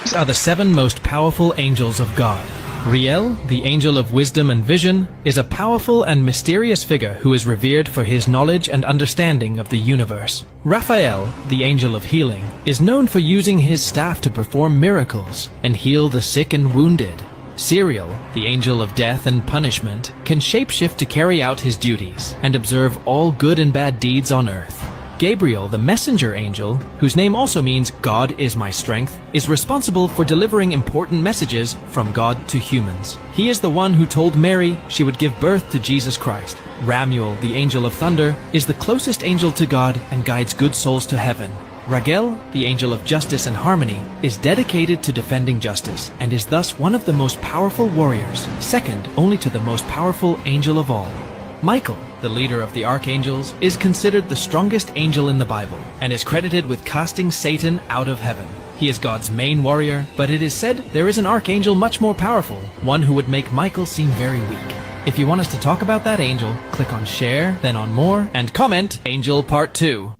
These are the 7 most powerful angels of God. Riel, the angel of wisdom and vision, is a powerful and mysterious figure who is revered for his knowledge and understanding of the universe. Raphael, the angel of healing, is known for using his staff to perform miracles and heal the sick and wounded. Siriel, the angel of death and punishment, can shapeshift to carry out his duties and observe all good and bad deeds on earth. Gabriel, the messenger angel, whose name also means God is my strength, is responsible for delivering important messages from God to humans. He is the one who told Mary she would give birth to Jesus Christ. Ramuel, the angel of thunder, is the closest angel to God and guides good souls to heaven. Ragel, the angel of justice and harmony, is dedicated to defending justice and is thus one of the most powerful warriors, second only to the most powerful angel of all. Michael, the leader of the archangels, is considered the strongest angel in the Bible and is credited with casting Satan out of heaven. He is God's main warrior, but it is said there is an archangel much more powerful, one who would make Michael seem very weak. If you want us to talk about that angel, click on share, then on more, and comment Angel Part 2.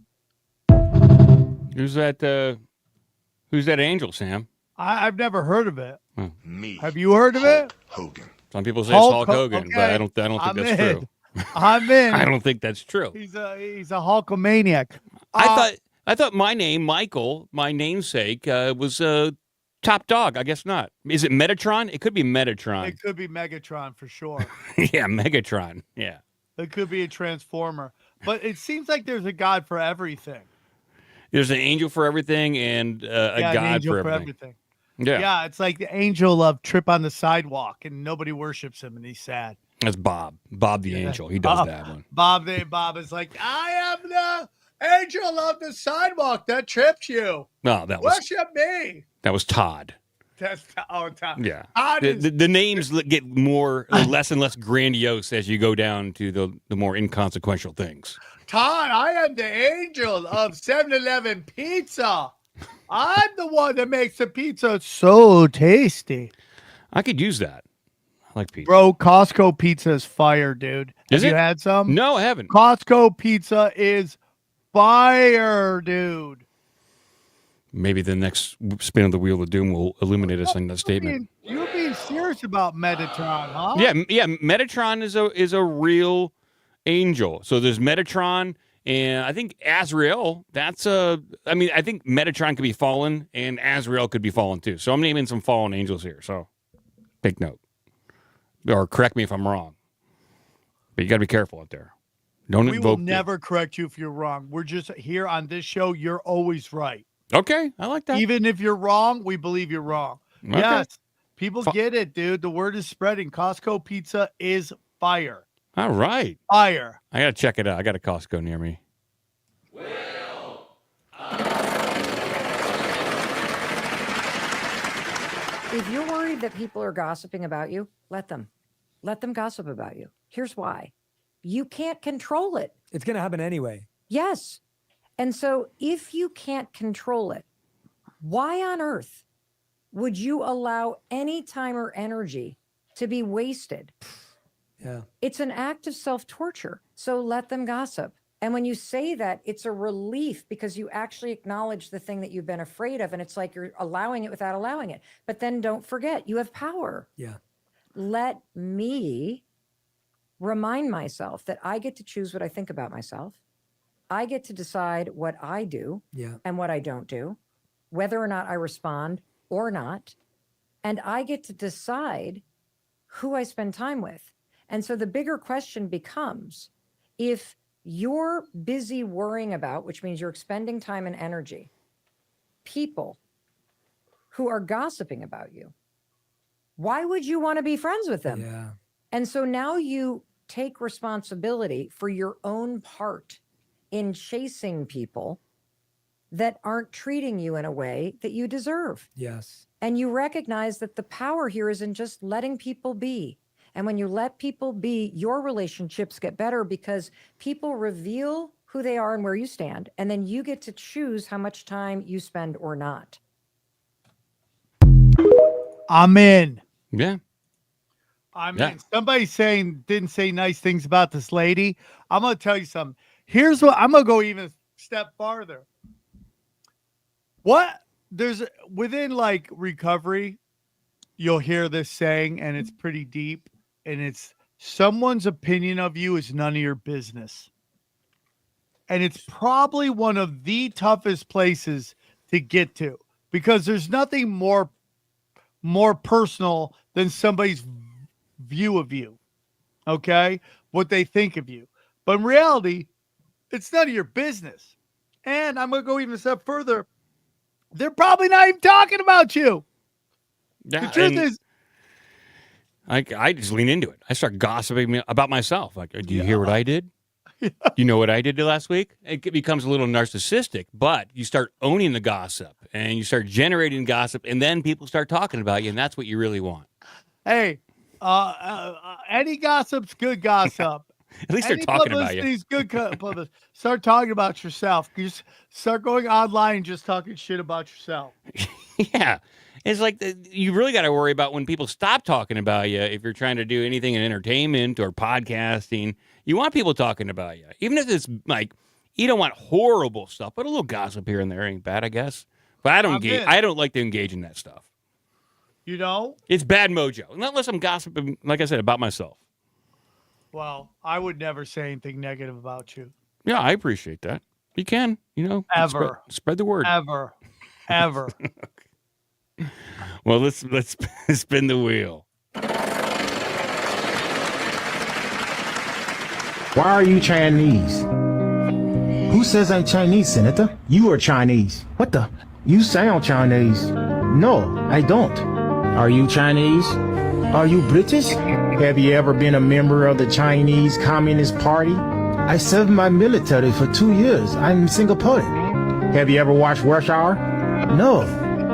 Who's that angel, Sam? I've never heard of it. Me. Have you heard of it? Hogan. Some people say it's Hulk Hogan, okay. but I don't think that's true. I'm in. I don't think that's true. He's a Hulkamaniac. I thought my name, Michael, my namesake, was top dog. I guess not. Is it Metatron? It could be Metatron. It could be Megatron for sure. Yeah, Megatron. Yeah. It could be a Transformer. But it seems like there's a God for everything. There's an angel for everything and a God for everything. Yeah, it's like the angel of Trip on the Sidewalk, and nobody worships him, and he's sad. That's Bob. Bob the angel. He does that one. Bob is like, I am the angel of the sidewalk that tripped you. No, worship me. That was Todd. That's Todd. Yeah. The names get less and less grandiose as you go down to the more inconsequential things. Todd, I am the angel of 7-Eleven pizza. I'm the one that makes the pizza so tasty. I could use that. I like pizza. Bro, Costco pizza is fire, dude. Have you had some? No, I haven't. Costco pizza is fire, dude. Maybe the next spin of the Wheel of Doom will illuminate us in that statement. You're being serious about Metatron, huh? Yeah. Metatron is a real angel. So there's Metatron, And I think Azrael, I think Metatron could be fallen, and Azrael could be fallen too. So I'm naming some fallen angels here. So take note. Or correct me if I'm wrong. But you got to be careful out there. Don't We invoke will never correct you if you're wrong. We're just here on this show. You're always right. Okay, I like that. Even if you're wrong, we believe you're wrong. Okay. Yes, people get it, dude. The word is spreading. Costco pizza is fire. All right. Fire. I got to check it out. I got a Costco near me. If you're worried that people are gossiping about you, let them. Let them gossip about you. Here's why. You can't control it. It's going to happen anyway. Yes. And so if you can't control it, why on earth would you allow any time or energy to be wasted? Yeah. It's an act of self-torture. So let them gossip. And when you say that, it's a relief because you actually acknowledge the thing that you've been afraid of. And it's like you're allowing it without allowing it. But then don't forget, you have power. Yeah. Let me remind myself that I get to choose what I think about myself. I get to decide what I do Yeah. and what I don't do, whether or not I respond or not. And I get to decide who I spend time with. And so the bigger question becomes, if you're busy worrying about, which means you're expending time and energy, people who are gossiping about you, why would you want to be friends with them? Yeah. And so now you take responsibility for your own part in chasing people that aren't treating you in a way that you deserve. Yes. And you recognize that the power here is in just letting people be. And when you let people be, your relationships get better because people reveal who they are and where you stand. And then you get to choose how much time you spend or not. I'm in. Yeah. I mean, somebody didn't say nice things about this lady. I'm going to tell you something. Here's what I'm going to go even a step farther. There's within like recovery, you'll hear this saying, and it's pretty deep, and it's someone's opinion of you is none of your business. And it's probably one of the toughest places to get to because there's nothing more personal than somebody's view of you, okay? What they think of you. But in reality, it's none of your business. And I'm going to go even a step further. They're probably not even talking about you. Yeah, the truth is, I just lean into it. I start gossiping about myself. Like, do you hear what I did? You know what I did last week? It becomes a little narcissistic, but you start owning the gossip and you start generating gossip, and then people start talking about you, and that's what you really want. Hey, any gossip's good gossip. At least they're talking about you. Good publicity. Start talking about yourself. You just start going online and just talking shit about yourself. Yeah. It's like you really got to worry about when people stop talking about you if you're trying to do anything in entertainment or podcasting. You want people talking about you. Even if it's like, you don't want horrible stuff, but a little gossip here and there ain't bad, I guess. But I don't like to engage in that stuff. You know? It's bad mojo. Not unless I'm gossiping, like I said, about myself. Well, I would never say anything negative about you. Yeah, I appreciate that. You can, Ever. Spread the word. Ever. Well, let's spin the wheel. Why are you Chinese? Who says I'm Chinese, Senator? You are Chinese. What the? You sound Chinese. No, I don't. Are you Chinese? Are you British? Have you ever been a member of the Chinese Communist Party? I served my military for 2 years. I'm Singaporean. Have you ever watched Rush Hour? No.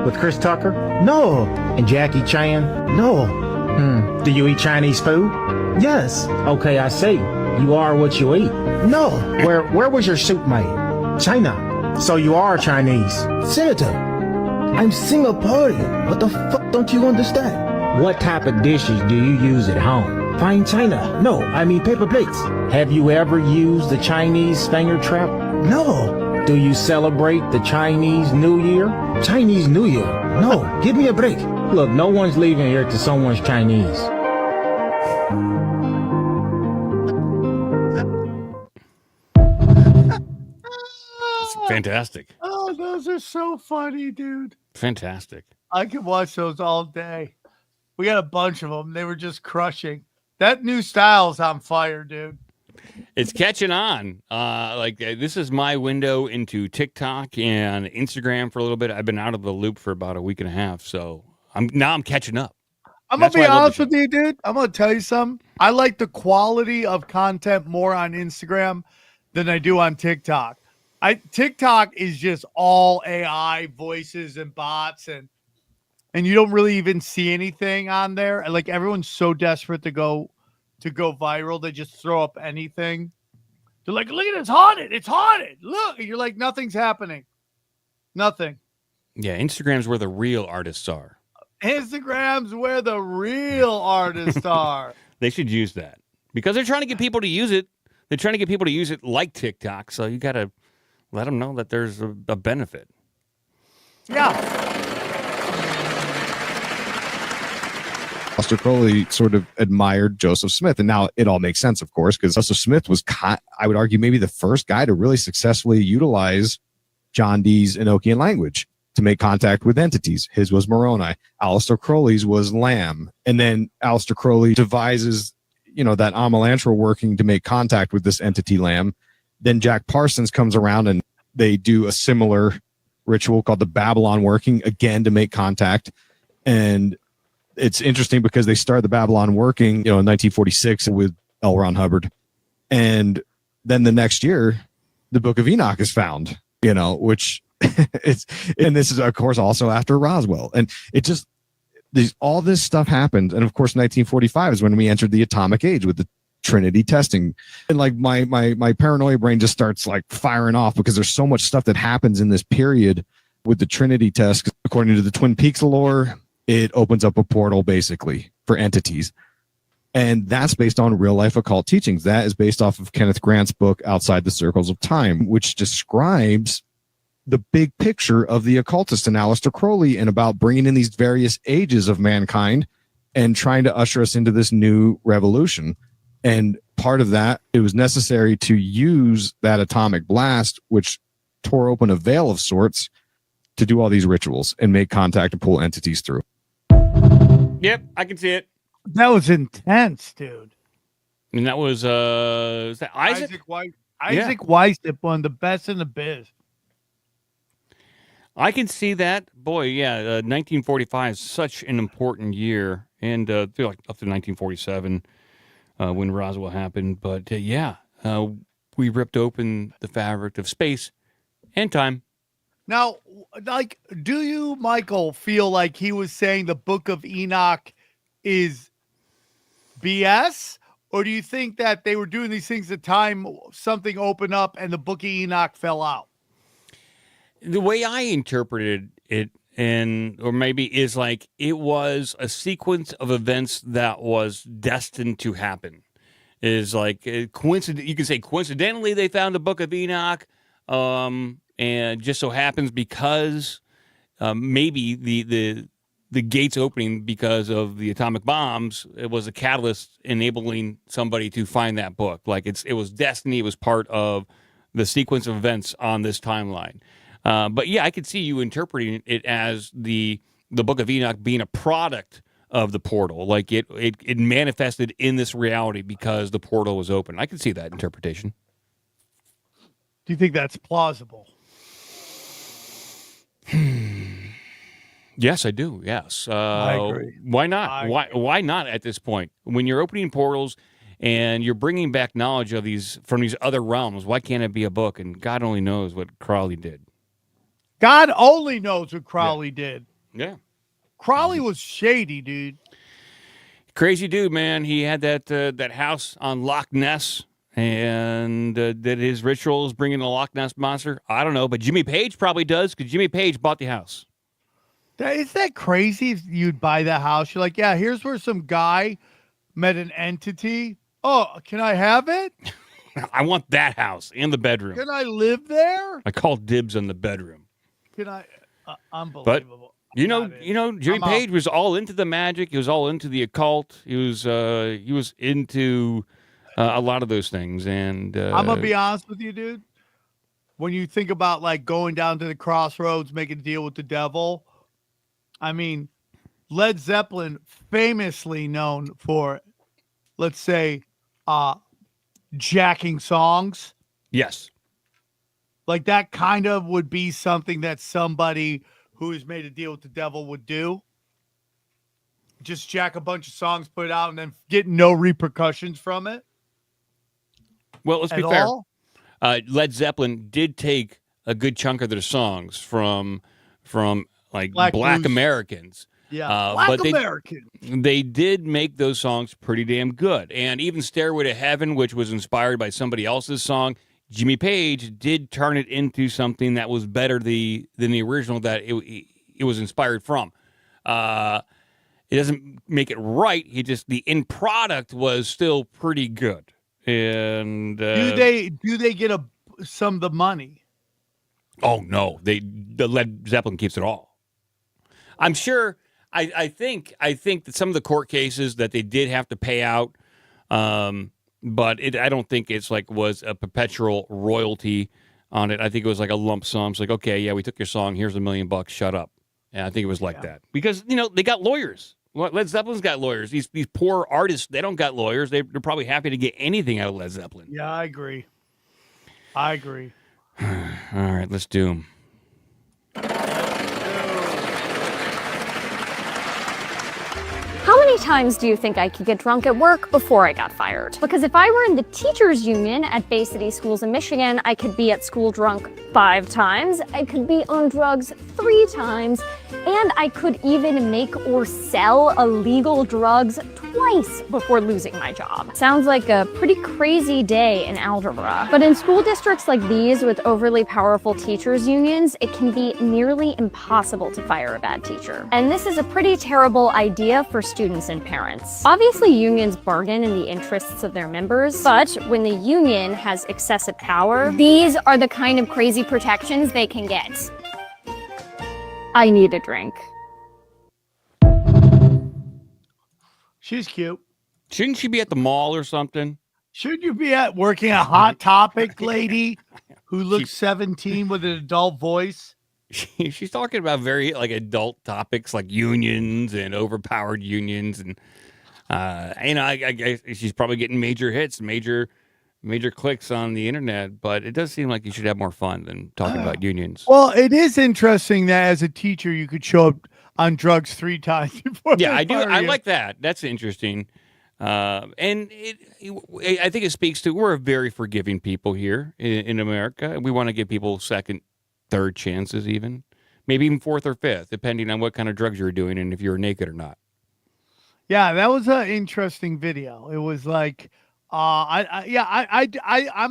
With Chris Tucker? No. And Jackie Chan? No. Do you eat Chinese food? Yes. Okay, I say, you are what you eat. No. Where was your soup made? China. So you are Chinese. Senator, I'm Singaporean. What the fuck don't you understand? What type of dishes do you use at home? Fine china. No, I mean paper plates. Have you ever used the Chinese Spaniard trap? No. Do you celebrate the Chinese New Year? Chinese New Year? No, give me a break. Look, no one's leaving here to someone's Chinese. Fantastic. Oh, those are so funny, dude. Fantastic. I could watch those all day. We got a bunch of them. They were just crushing. That new style's on fire, dude. It's catching on. This is my window into TikTok and Instagram for a little bit. I've been out of the loop for about a week and a half, so I'm catching up. I'm going to be honest with you, dude. I'm going to tell you something. I like the quality of content more on Instagram than I do on TikTok. TikTok is just all AI voices and bots, and you don't really even see anything on there. Like, everyone's so desperate to go viral, they just throw up anything. They're like, look at it, it's haunted. It's haunted. Look. And you're like, nothing's happening. Nothing. Yeah, Instagram's where the real artists are. Instagram's where the real artists are. They should use that because they're trying to get people to use it. They're trying to get people to use it like TikTok. So you got to let them know that there's a benefit. Yeah. Aleister Crowley sort of admired Joseph Smith. And now it all makes sense, of course, because Joseph Smith was, I would argue, maybe the first guy to really successfully utilize John Dee's Enochian language to make contact with entities. His was Moroni. Aleister Crowley's was Lamb. And then Aleister Crowley devises, that Amalantra working to make contact with this entity Lamb. Then Jack Parsons comes around and they do a similar ritual called the Babylon working, again, to make contact. And it's interesting because they started the Babylon working, in 1946 with L. Ron Hubbard. And then the next year, the Book of Enoch is found, which and this is, of course, also after Roswell. And it just, all this stuff happened. And of course, 1945 is when we entered the atomic age with the Trinity testing. And like my paranoia brain just starts like firing off because there's so much stuff that happens in this period with the Trinity test. According to the Twin Peaks lore, it opens up a portal basically for entities. And that's based on real life occult teachings. That is based off of Kenneth Grant's book, Outside the Circles of Time, which describes the big picture of the occultist and Aleister Crowley and about bringing in these various ages of mankind and trying to usher us into this new revolution. And part of that, it was necessary to use that atomic blast, which tore open a veil of sorts, to do all these rituals and make contact and pull entities through. Yep, I can see it. That was intense, dude. And that was is that Isaac? Isaac Weissip, one of the best in the biz. I can see that. Boy, yeah, 1945 is such an important year. And up to 1947 when Roswell happened. But we ripped open the fabric of space and time. Now, do you, Michael, feel like he was saying the Book of Enoch is BS? Or do you think that they were doing these things at the time, something opened up and the Book of Enoch fell out? The way I interpreted it, or maybe is like it was a sequence of events that was destined to happen. Is like you can say coincidentally they found the Book of Enoch, and just so happens because maybe the gates opening because of the atomic bombs, it was a catalyst enabling somebody to find that book. Like it was destiny. It was part of the sequence of events on this timeline. But yeah, I could see you interpreting it as the Book of Enoch being a product of the portal. Like it manifested in this reality because the portal was open. I could see that interpretation. Do you think that's plausible? Yes, I do. Yes. I agree. Why not? Why not at this point? When you're opening portals and you're bringing back knowledge of from these other realms, why can't it be a book? And God only knows what Crowley did. God only knows what Crowley did. Yeah. Crowley was shady, dude. Crazy dude, man. He had that house on Loch Ness and did his rituals bringing the Loch Ness monster. I don't know, but Jimmy Page probably does because Jimmy Page bought the house. Is that crazy if you'd buy that house? You're like, yeah, here's where some guy met an entity. Oh, can I have it? I want that house and the bedroom. Can I live there? I called dibs on the bedroom. Can I? Unbelievable. But Jimmy Page was all into the magic. He was all into the occult. He was into a lot of those things. And I'm gonna be honest with you, dude. when you think about like going down to the crossroads, making a deal with the devil, I mean, Led Zeppelin, famously known for, let's say, jacking songs. Yes. Like that kind of would be something that somebody who has made a deal with the devil would do. Just jack a bunch of songs, put it out, and then get no repercussions from it. Well, let's be At fair. all? Led Zeppelin did take a good chunk of their songs from like Black blues. Americans. Yeah, but American. They did make those songs pretty damn good. And even Stairway to Heaven, which was inspired by somebody else's song, Jimmy Page did turn it into something that was better than the original that it was inspired from. It doesn't make it right. The end product was still pretty good. And do they get some of the money? Oh no, the Led Zeppelin keeps it all. I'm sure. I think that some of the court cases that they did have to pay out, but I don't think it's was a perpetual royalty on it. I think it was like a lump sum. It's like, okay, yeah, we took your song. Here's $1 million. Shut up. And I think it was like that because they got lawyers. Led Zeppelin's got lawyers. These poor artists, they don't got lawyers. They're probably happy to get anything out of Led Zeppelin. Yeah, I agree. All right, let's do them. How many times do you think I could get drunk at work before I got fired? Because if I were in the teachers union at Bay City Schools in Michigan, I could be at school drunk 5 times, I could be on drugs 3 times, and I could even make or sell illegal drugs twice before losing my job. Sounds like a pretty crazy day in algebra. But in school districts like these with overly powerful teachers unions, it can be nearly impossible to fire a bad teacher. And this is a pretty terrible idea for students and parents. Obviously, unions bargain in the interests of their members, but when the union has excessive power, these are the kind of crazy protections they can get. I need a drink. She's cute. Shouldn't she be at the mall or something? Shouldn't you be working a Hot Topic lady who looks 17 with an adult voice? She's talking about very adult topics like unions and overpowered unions, and I guess she's probably getting major hits, major clicks on the internet. But it does seem like you should have more fun than talking about unions. Well, it is interesting that as a teacher you could show up on drugs 3 times before. Yeah, I do. I like that. That's interesting. And I think it speaks to we're a very forgiving people here in America. We want to give people second, third chances, even maybe even 4th or 5th, depending on what kind of drugs you're doing and if you're naked or not. Yeah, that was an interesting video. It was like, I'm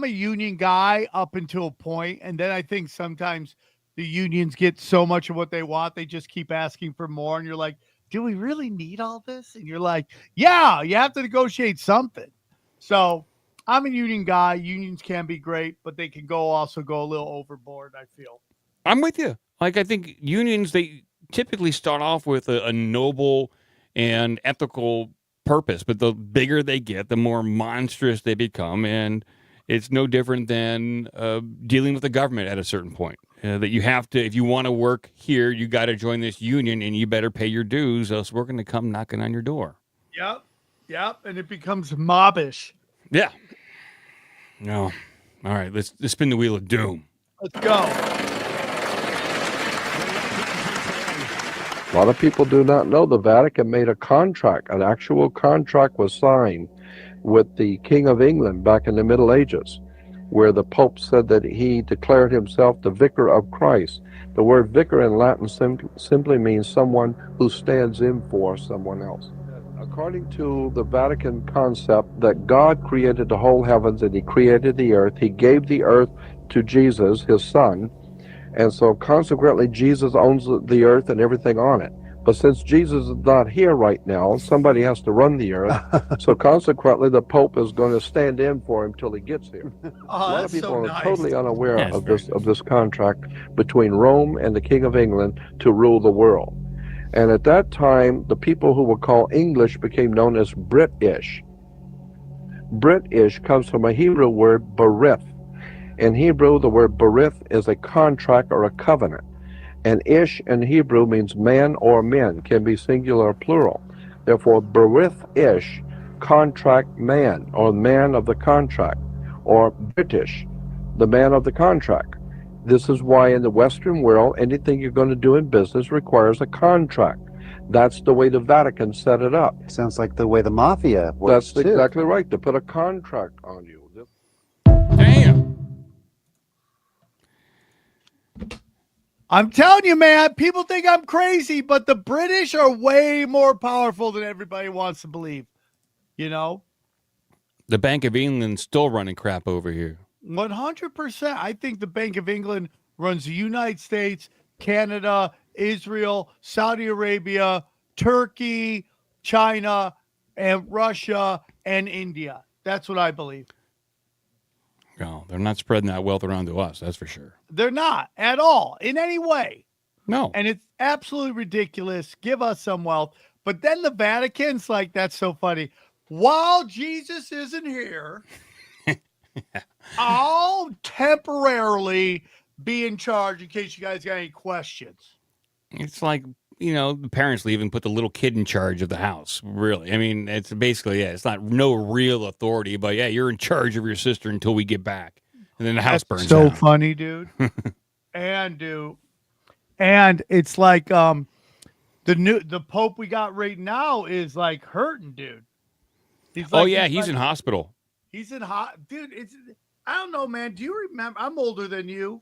a union guy up until a point, and then I think sometimes the unions get so much of what they want, they just keep asking for more, and you're like, do we really need all this? And you're like, yeah, you have to negotiate something. So I'm a union guy. Unions can be great, but they can also go a little overboard, I feel. I'm with you. I think unions, they typically start off with a noble and ethical purpose, but the bigger they get, the more monstrous they become, and it's no different than dealing with the government at a certain point. That you have to, if you want to work here, you got to join this union, and you better pay your dues, else we're going to come knocking on your door. Yep, and it becomes mobbish. Yeah. No. All right, let's spin the wheel of doom. Let's go. A lot of people do not know the Vatican made a contract. An actual contract was signed with the King of England back in the Middle Ages, where the Pope said that he declared himself the Vicar of Christ. The word vicar in Latin simply means someone who stands in for someone else. According to the Vatican concept that God created the whole heavens and he created the earth, he gave the earth to Jesus, his son, and so consequently Jesus owns the earth and everything on it. But since Jesus is not here right now, somebody has to run the earth. So consequently, the Pope is going to stand in for him till he gets here. A lot of people are totally unaware of this contract between Rome and the King of England to rule the world. And at that time, the people who were called English became known as British. British comes from a Hebrew word, berith. In Hebrew, the word berith is a contract or a covenant. And ish in Hebrew means man or men, can be singular or plural. Therefore, berith ish, contract man, or man of the contract, or British, the man of the contract. This is why in the Western world, anything you're going to do in business requires a contract. That's the way the Vatican set it up. Sounds like the way the mafia works. That's exactly right, to put a contract on you. Damn. I'm telling you, man, people think I'm crazy, but the British are way more powerful than everybody wants to believe. You know? The Bank of England's still running crap over here. 100%. I think the Bank of England runs the United States, Canada, Israel, Saudi Arabia, Turkey, China, and Russia, and India. That's what I believe. No, they're not spreading that wealth around to us, that's for sure. They're not at all in any way. No. And it's absolutely ridiculous. Give us some wealth. But then the Vatican's like, that's so funny. While Jesus isn't here, I'll temporarily be in charge in case you guys got any questions. It's like, you know, the parents leave and put the little kid in charge of the house. Really. I mean, it's basically, yeah, it's not no real authority, but yeah, you're in charge of your sister until we get back. And then the house burns so down. Funny, dude. And it's like the Pope we got right now is like hurting, dude. He's like, he's in hospital. He's in dude. I don't know, man. Do you remember? I'm older than you.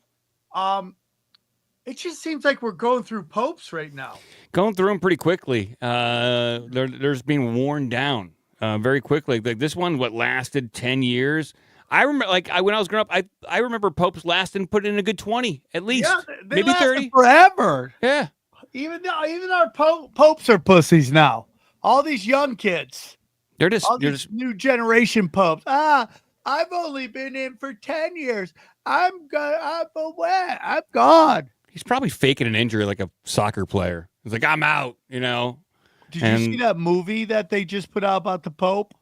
It just seems like we're going through popes right now. Going through them pretty quickly. There's being worn down very quickly. Like this one, lasted 10 years. I remember, when I was growing up, I remember popes lasting, put in a good 20 at least, yeah, they maybe 30 forever. Yeah, even our popes are pussies now. All these young kids, they're just new generation popes. I've only been in for 10 years. I'm gone. He's probably faking an injury like a soccer player. He's like, I'm out, you know. Did you see that movie that they just put out about the Pope?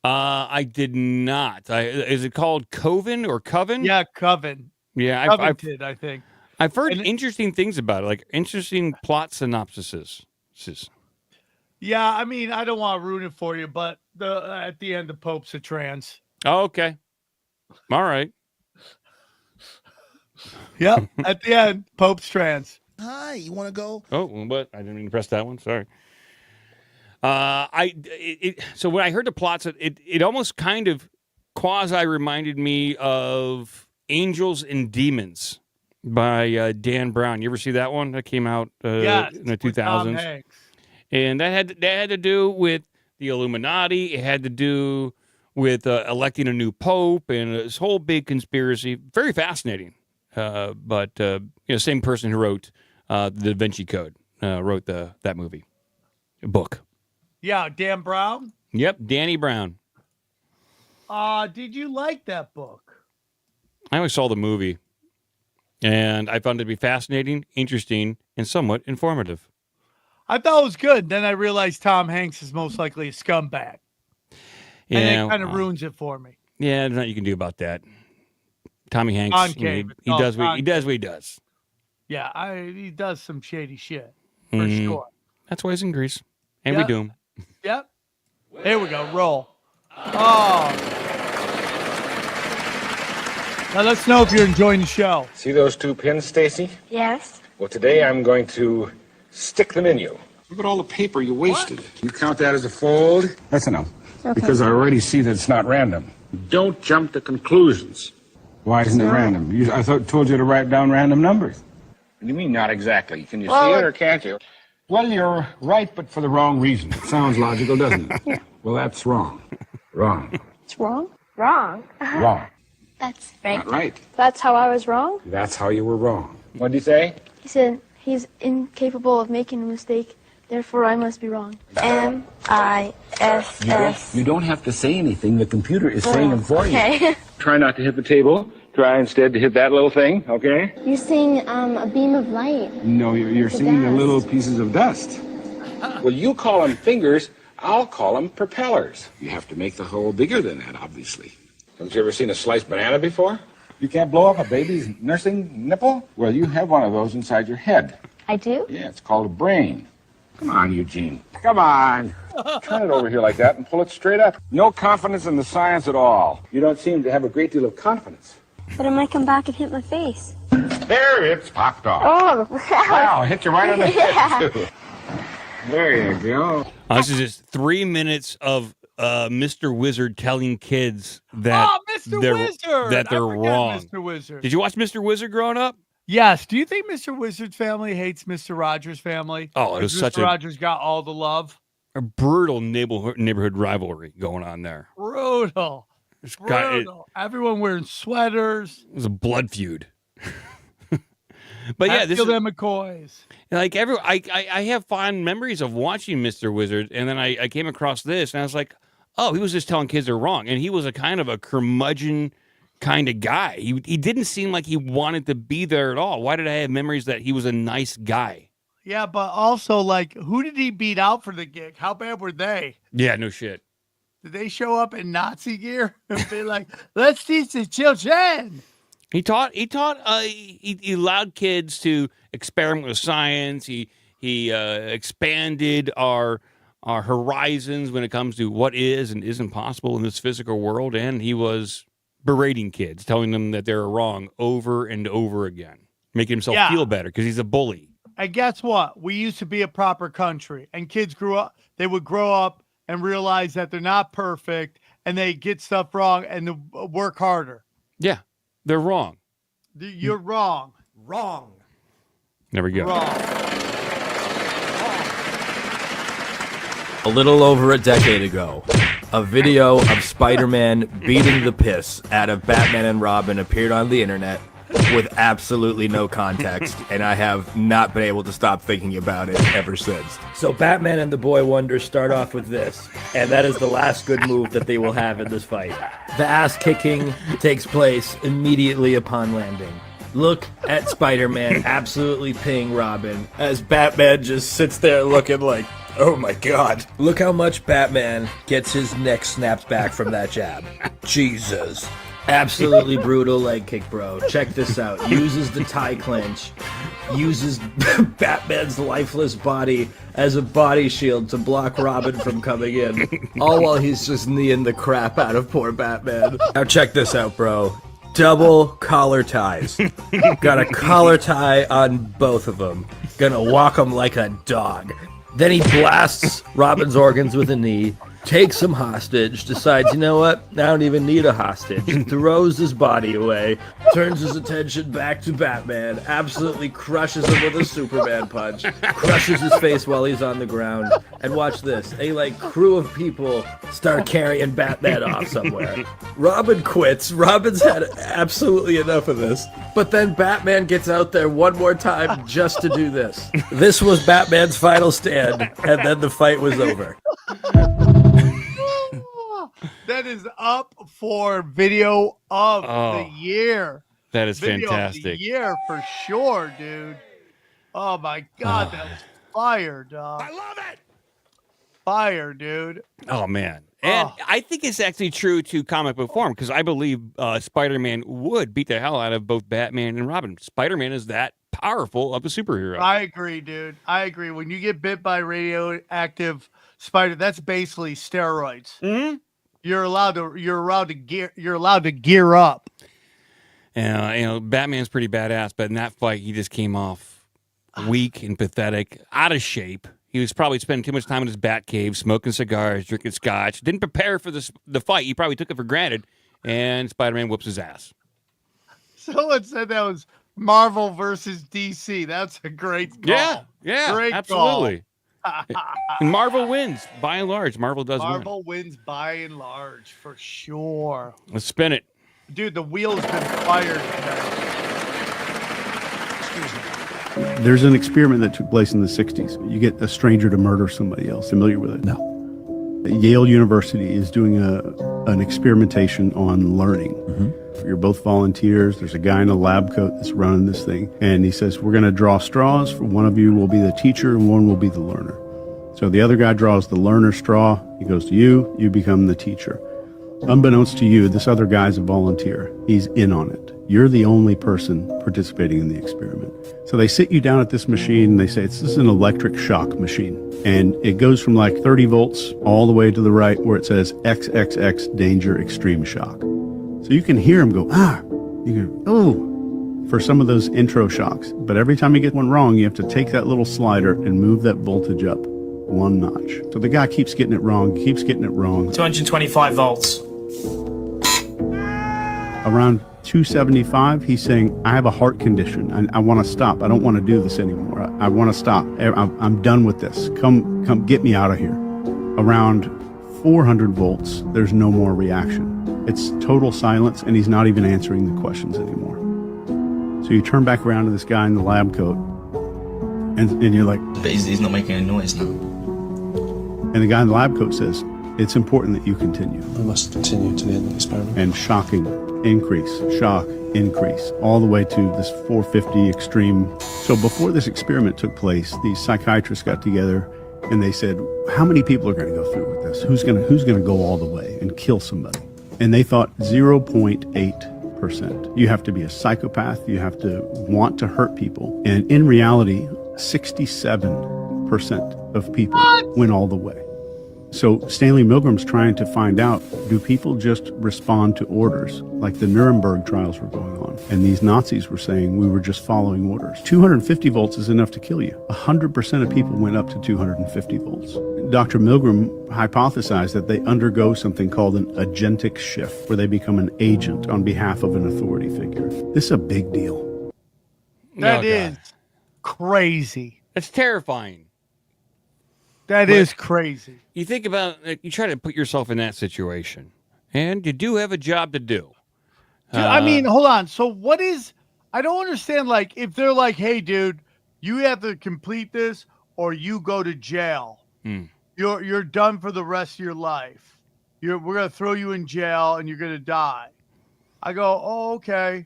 I did not. Is it called Coven or Coven? Yeah, Coven. Yeah, Covenanted, I think. I've heard interesting things about it, like interesting plot synopsises. Yeah, I mean, I don't want to ruin it for you, but at the end, the Pope's a trans. Oh, okay. All right. Yep. At the end, Pope's trans. Hi, you want to go? Oh, what? I didn't mean to press that one. Sorry. So when I heard the plots, it almost kind of quasi reminded me of Angels and Demons by Dan Brown. You ever see that one? That came out in the 2000s. And that had to do with the Illuminati. It had to do with electing a new pope and this whole big conspiracy. Very fascinating. But same person who wrote the Da Vinci Code wrote that movie, book. Yeah, Dan Brown. Yep, Danny Brown. Did you like that book? I only saw the movie, and I found it to be fascinating, interesting, and somewhat informative. I thought it was good. Then I realized Tom Hanks is most likely a scumbag. Yeah, and it kind of ruins it for me. Yeah, there's nothing you can do about that. Tommy Hanks, he does what he does. Yeah, he does some shady shit, for sure. That's why he's in Greece. And we do him. Yep. There we go. Roll. Oh. Now let's know if you're enjoying the show. See those two pins, Stacy? Yes. Well, today I'm going to stick them in you. Look at all the paper you wasted. You count that as a fold? That's a no. Okay. Because I already see that it's not random. Don't jump to conclusions. Why isn't it random? I told you to write down random numbers. What do you mean, not exactly? Can you see it or can't you? Well, you're right, but for the wrong reason. It sounds logical, doesn't it? Yeah. Well, that's wrong. Wrong. It's wrong? Wrong. Wrong. That's right. Not right. That's how I was wrong? That's how you were wrong. What did he say? He said he's incapable of making a mistake, therefore I must be wrong. M-I-S-S. You don't have to say anything. The computer is saying it for you. Okay. Try not to hit the table. Try instead to hit that little thing, okay? You're seeing a beam of light. No, you're seeing the little pieces of dust. Well, you call them fingers, I'll call them propellers. You have to make the hole bigger than that, obviously. Haven't you ever seen a sliced banana before? You can't blow up a baby's nursing nipple? Well, you have one of those inside your head. I do? Yeah, it's called a brain. Come on, Eugene. Come on. Turn it over here like that and pull it straight up. No confidence in the science at all. You don't seem to have a great deal of confidence. But it might come back and hit my face. There, it's popped off. Oh, Wow, hit you right on the head, too. There you go. This is just 3 minutes of Mr. Wizard telling kids that Mr. they're, Wizard! that they're I forgot wrong. Mr. Wizard. Did you watch Mr. Wizard growing up? Yes. Do you think Mr. Wizard's family hates Mr. Rogers' family? Oh, it was such Mr. Rogers got all the love. a brutal neighborhood rivalry going on there. Brutal. Brutal. Everyone wearing sweaters. It was a blood feud. But yeah, this is is McCoys. like I have fond memories of watching Mr. Wizard, and then I came across this, and I was like, oh, he was just telling kids they're wrong, and he was a kind of a curmudgeon kind of guy. He didn't seem like he wanted to be there at all. Why did I have memories that he was a nice guy? Yeah, but also, like, who did he beat out for the gig? How bad were they? Yeah, no shit. Did they show up in Nazi gear and be like, let's teach the children? He allowed kids to experiment with science. He expanded our horizons when it comes to what is and isn't possible in this physical world. And he was berating kids, telling them that they're wrong over and over again, making himself feel better because he's a bully. And guess what? We used to be a proper country, and kids they would grow up and realize that they're not perfect, and they get stuff wrong and they work harder. Yeah, they're wrong. You're wrong. Wrong. There we go. Wrong. A little over a decade ago, a video of Spider-Man beating the piss out of Batman and Robin appeared on the internet with absolutely no context, and I have not been able to stop thinking about it ever since. So Batman and the Boy Wonder start off with this, and that is the last good move that they will have in this fight. The ass-kicking takes place immediately upon landing. Look at Spider-Man absolutely ping Robin as Batman just sits there looking like, oh my god. Look how much Batman gets his neck snapped back from that jab. Jesus. Absolutely brutal leg kick, bro. Check this out. Uses the tie clinch. Uses Batman's lifeless body as a body shield to block Robin from coming in. All while he's just kneeing the crap out of poor Batman. Now check this out, bro. Double collar ties. Got a collar tie on both of them. Gonna walk them like a dog. Then he blasts Robin's organs with a knee, takes him hostage, decides, you know what, I don't even need a hostage, throws his body away, turns his attention back to Batman, absolutely crushes him with a Superman punch, crushes his face while he's on the ground, and watch this, a crew of people start carrying Batman off somewhere. Robin quits. Robin's had absolutely enough of this, but then Batman gets out there one more time just to do this. This was Batman's final stand, and then the fight was over. That is up for video of the year. That is video fantastic. Of the year for sure, dude. Oh my god, that was fire, dog. I love it. Fire, dude. Oh man. And I think it's actually true to comic book form because I believe Spider-Man would beat the hell out of both Batman and Robin. Spider-Man is that powerful of a superhero. I agree, dude. I agree. When you get bit by radioactive spider, that's basically steroids. Mm-hmm. You're allowed to gear up. Batman's pretty badass, but in that fight, he just came off weak and pathetic, out of shape. He was probably spending too much time in his bat cave, smoking cigars, drinking scotch. Didn't prepare for the fight. He probably took it for granted, and Spider-Man whoops his ass. Someone said that was Marvel versus DC. That's a great call. Yeah, great absolutely. call. And Marvel wins, by and large. Marvel wins by and large, for sure. Let's spin it. Dude, the wheel's been fired. There's an experiment that took place in the 60s. You get a stranger to murder somebody else. Familiar with it? No. Yale University is doing an experimentation on learning. Mm-hmm. You're both volunteers. There's a guy in a lab coat that's running this thing. And he says, we're going to draw straws. One of you will be the teacher and one will be the learner. So the other guy draws the learner straw. He goes to you. You become the teacher. Unbeknownst to you, this other guy's a volunteer. He's in on it. You're the only person participating in the experiment. So they sit you down at this machine, and they say, this is an electric shock machine. And it goes from like 30 volts all the way to the right where it says XXX danger extreme shock. So you can hear him go, you go, oh, for some of those intro shocks. But every time you get one wrong, you have to take that little slider and move that voltage up one notch. So the guy keeps getting it wrong, 225 volts. Around 275, he's saying, I have a heart condition. I want to stop. I don't want to do this anymore. I want to stop. I'm done with this. Come get me out of here. Around 400 volts, there's no more reaction. It's total silence, and he's not even answering the questions anymore. So you turn back around to this guy in the lab coat, and you're like... But he's not making any noise now. And the guy in the lab coat says, it's important that you continue. We must continue to the end of the experiment. And shocking increase, shock, increase, all the way to this 450 extreme. So before this experiment took place, these psychiatrists got together and they said, how many people are going to go through with this? Who's going to go all the way and kill somebody? And they thought 0.8%. You have to be a psychopath. You have to want to hurt people. And in reality, 67% of people went all the way. So Stanley Milgram's trying to find out, do people just respond to orders like the Nuremberg trials were going on? And these Nazis were saying we were just following orders. 250 volts is enough to kill you. 100% of people went up to 250 volts. Dr. Milgram hypothesized that they undergo something called an agentic shift, where they become an agent on behalf of an authority figure. This is a big deal. That is crazy. It's terrifying. That is crazy. You think about, you try to put yourself in that situation, and you do have a job to do. Dude, I mean, hold on. So what is, I don't understand, like, if they're like, hey, dude, you have to complete this or you go to jail. You're done for the rest of your life. We're going to throw you in jail and you're going to die. I go, oh, okay.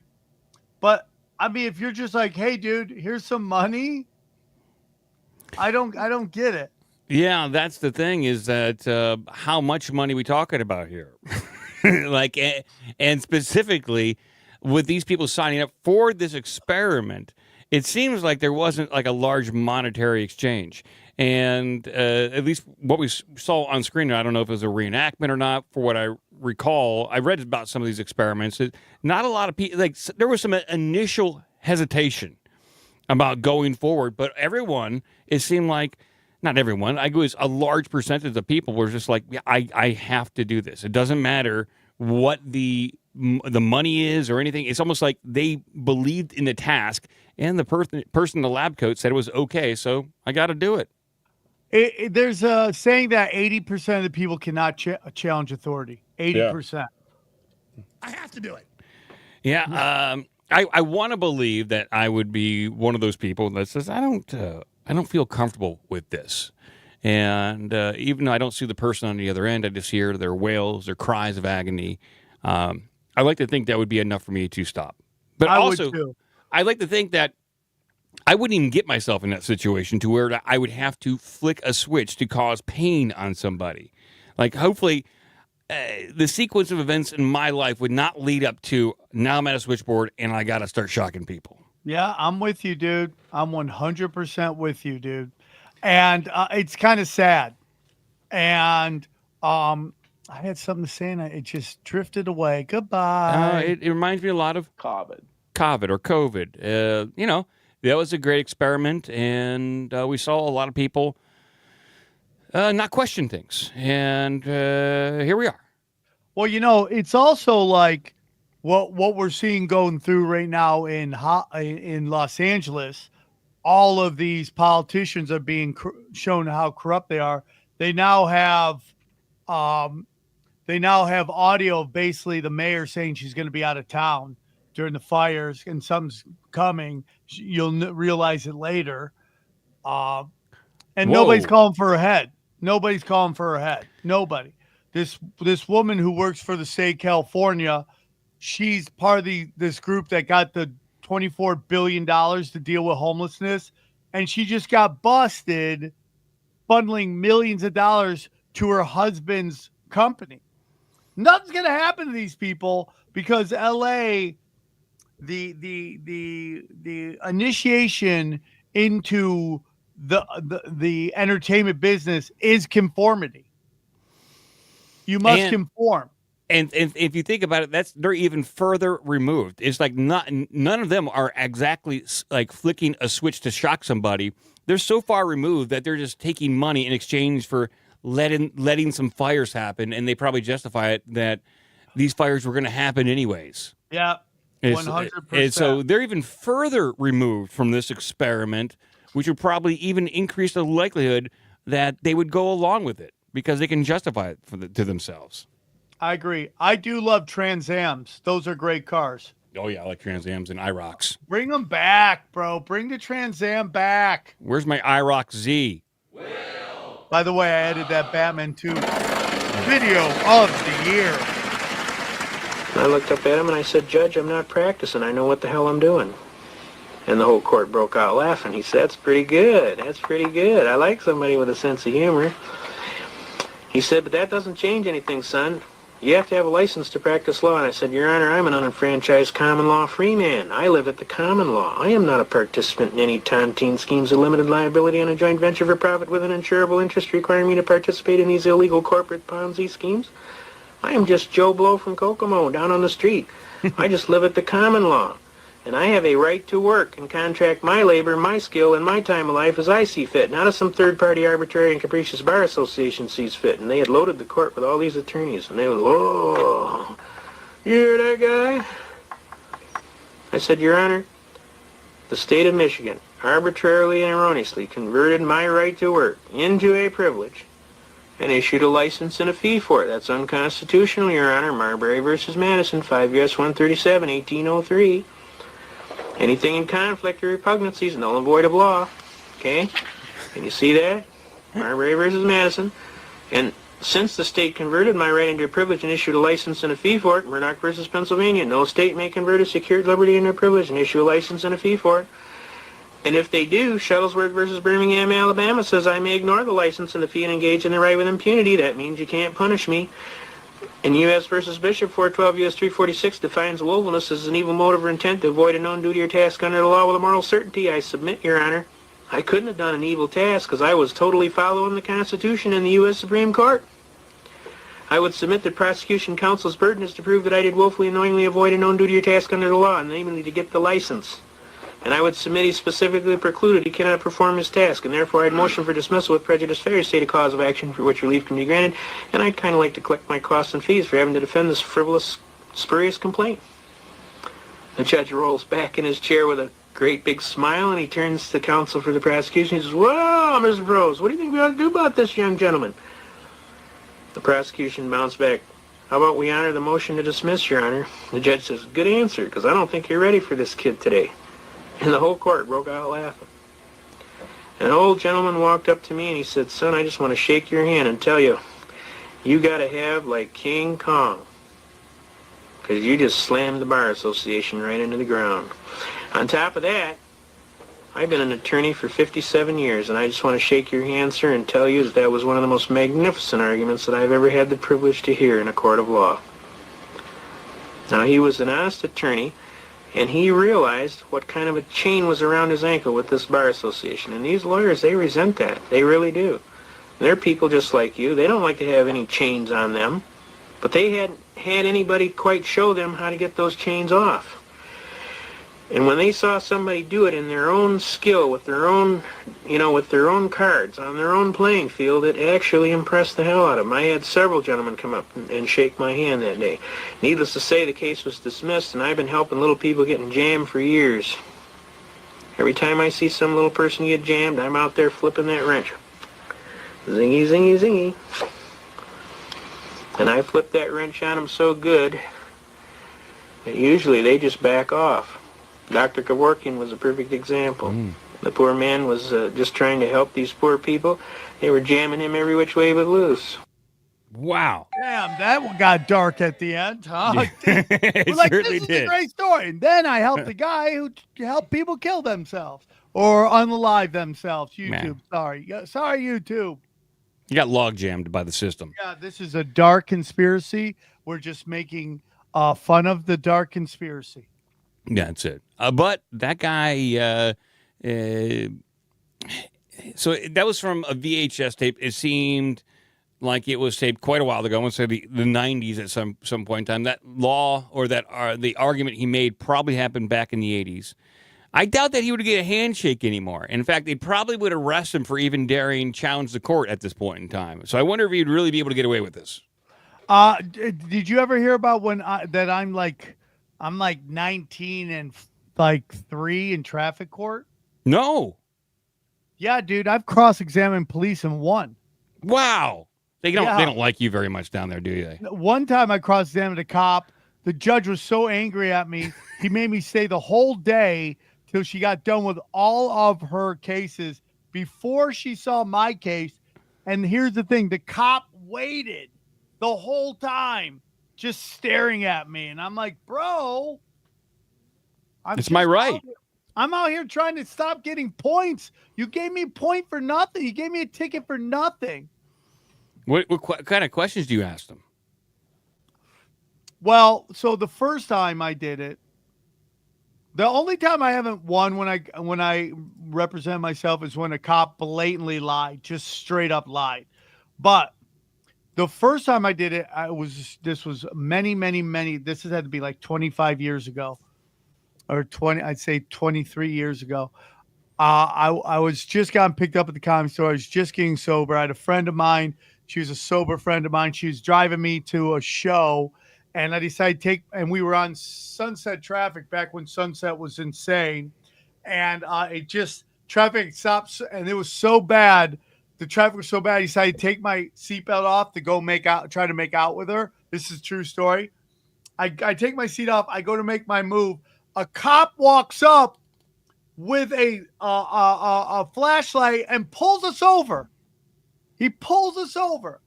But, I mean, if you're just like, hey, dude, here's some money, I don't get it. Yeah, that's the thing, is that how much money we talking about here? Like, and specifically with these people signing up for this experiment, it seems like there wasn't like a large monetary exchange. And at least what we saw on screen, I don't know if it was a reenactment or not. For what I recall, I read about some of these experiments. Not a lot of people, like, there was some initial hesitation about going forward, but everyone, it seemed like, not everyone, I was a large percentage of people were just like, yeah, I have to do this. It doesn't matter what the money is or anything. It's almost like they believed in the task, and the person in the lab coat said it was okay, so I got to do it. There's a saying that 80% of the people cannot challenge authority. 80%. Yeah. I have to do it. Yeah, I want to believe that I would be one of those people that says, I don't feel comfortable with this. And even though I don't see the person on the other end, I just hear their wails, their cries of agony. I like to think that would be enough for me to stop. But also, I like to think that I wouldn't even get myself in that situation to where I would have to flick a switch to cause pain on somebody. Like, hopefully, the sequence of events in my life would not lead up to, now I'm at a switchboard and I got to start shocking people. Yeah, I'm with you, dude. I'm 100% with you, dude. And it's kind of sad. And I had something to say, and it just drifted away. Goodbye. It reminds me a lot of COVID or COVID. That was a great experiment, and we saw a lot of people not question things. And here we are. Well, it's also like what we're seeing going through right now in Los Angeles. All of these politicians are being shown how corrupt they are. They now have audio of basically the mayor saying she's going to be out of town during the fires, and something's coming. You'll realize it later. And nobody's calling for her head. Nobody's calling for her head. Nobody. This woman who works for the state of California, she's part of this group that got the $24 billion to deal with homelessness, and she just got busted bundling millions of dollars to her husband's company. Nothing's gonna happen to these people because LA, the initiation into the entertainment business is conformity. You must conform. And if you think about it, they're even further removed. It's like none of them are exactly like flicking a switch to shock somebody. They're so far removed that they're just taking money in exchange for letting some fires happen, and they probably justify it that these fires were going to happen anyways. Yeah, 100%. So they're even further removed from this experiment, which would probably even increase the likelihood that they would go along with it because they can justify it to themselves. I agree. I do love Trans Ams. Those are great cars. Oh, yeah, I like Trans Ams and IROCs. Bring them back, bro. Bring the Trans Am back. Where's my IROC Z? By the way, I added that Batman 2 video of the year. I looked up at him and I said, Judge, I'm not practicing. I know what the hell I'm doing. And the whole court broke out laughing. He said, that's pretty good. That's pretty good. I like somebody with a sense of humor. He said, but that doesn't change anything, son. You have to have a license to practice law. And I said, Your Honor, I'm an unenfranchised common law free man. I live at the common law. I am not a participant in any tontine schemes of limited liability on a joint venture for profit with an insurable interest requiring me to participate in these illegal corporate Ponzi schemes. I am just Joe Blow from Kokomo down on the street. I just live at the common law. And I have a right to work and contract my labor, my skill, and my time of life as I see fit, not as some third-party arbitrary and capricious bar association sees fit. And they had loaded the court with all these attorneys, and they were, oh, you hear that guy? I said, Your Honor, the state of Michigan arbitrarily and erroneously converted my right to work into a privilege and issued a license and a fee for it. That's unconstitutional, Your Honor. Marbury versus Madison, 5 U.S. 137, 1803. Anything in conflict or repugnancy is null and void of law. Okay? Can you see that? Marbury versus Madison. And since the state converted my right into a privilege and issued a license and a fee for it, Murdoch versus Pennsylvania, no state may convert a secured liberty into a privilege and issue a license and a fee for it. And if they do, Shuttlesworth versus Birmingham, Alabama says I may ignore the license and the fee and engage in the right with impunity. That means you can't punish me. And U.S. versus Bishop, 412 U.S. 346 defines willfulness as an evil motive or intent to avoid a known duty or task under the law with a moral certainty. I submit, Your Honor, I couldn't have done an evil task because I was totally following the Constitution and the U.S. Supreme Court. I would submit that prosecution counsel's burden is to prove that I did willfully and knowingly avoid a known duty or task under the law, namely to get the license. And I would submit he specifically precluded he cannot perform his task, and therefore I'd motion for dismissal with prejudice, failure to state a cause of action for which relief can be granted, and I'd kind of like to collect my costs and fees for having to defend this frivolous, spurious complaint. The judge rolls back in his chair with a great big smile, and he turns to counsel for the prosecution. He says, well, Mr. Prose, what do you think we ought to do about this young gentleman? The prosecution bounced back. How about we honor the motion to dismiss, Your Honor? The judge says, good answer, because I don't think you're ready for this kid today. And the whole court broke out laughing. An old gentleman walked up to me and he said, son, I just want to shake your hand and tell you, you got to have like King Kong. Because you just slammed the Bar Association right into the ground. On top of that, I've been an attorney for 57 years, and I just want to shake your hand, sir, and tell you that that was one of the most magnificent arguments that I've ever had the privilege to hear in a court of law. Now, he was an honest attorney, and he realized what kind of a chain was around his ankle with this Bar Association. And these lawyers, they resent that. They really do. They're people just like you. They don't like to have any chains on them. But they hadn't had anybody quite show them how to get those chains off. And when they saw somebody do it in their own skill, with their own, with their own cards, on their own playing field, it actually impressed the hell out of them. I had several gentlemen come up and shake my hand that day. Needless to say, the case was dismissed, and I've been helping little people getting jammed for years. Every time I see some little person get jammed, I'm out there flipping that wrench. Zingy, zingy, zingy. And I flip that wrench on them so good that usually they just back off. Dr. Kevorkian was a perfect example. The poor man was just trying to help these poor people. They were jamming him every which way but loose. Wow. Damn, that one got dark at the end, huh? It like, certainly this is did. a great story. And then I helped the guy who helped people kill themselves or unalive themselves. YouTube, sorry. Sorry, YouTube. You got log jammed by the system. Yeah, this is a dark conspiracy. We're just making fun of the dark conspiracy. Yeah, that's it. But that guy, so that was from a VHS tape. It seemed like it was taped quite a while ago. I want to say the 90s at some point in time. That law or that the argument he made probably happened back in the 80s. I doubt that he would get a handshake anymore. In fact, they probably would arrest him for even daring challenge the court at this point in time. So I wonder if he'd really be able to get away with this. Did you ever hear about when I'm like 19 and like 3 in traffic court? No. Yeah, dude, I've cross-examined police and won. Wow. They don't like you very much down there, do they? One time I cross-examined a cop. The judge was so angry at me, he made me stay the whole day till she got done with all of her cases before she saw my case. And here's the thing, the cop waited the whole time just staring at me. And I'm like, bro, it's my right. I'm out here trying to stop getting points. You gave me a point for nothing. You gave me a ticket for nothing. What kind of questions do you ask them? Well, so the first time I did it, the only time I haven't won when I represent myself is when a cop blatantly lied, just straight up lied. But the first time I did it, this was many, this had to be like 25 years ago or 23 years ago. I was just gotten picked up at the Comedy Store. I was just getting sober. I had a friend of mine. She was a sober friend of mine. She was driving me to a show. And I decided and we were on Sunset traffic back when Sunset was insane. And traffic stopped. And it was so bad. The traffic was so bad. I decided to take my seatbelt off to go try to make out with her. This is a true story. I take my seat off. I go to make my move. A cop walks up with a flashlight and pulls us over. He pulls us over.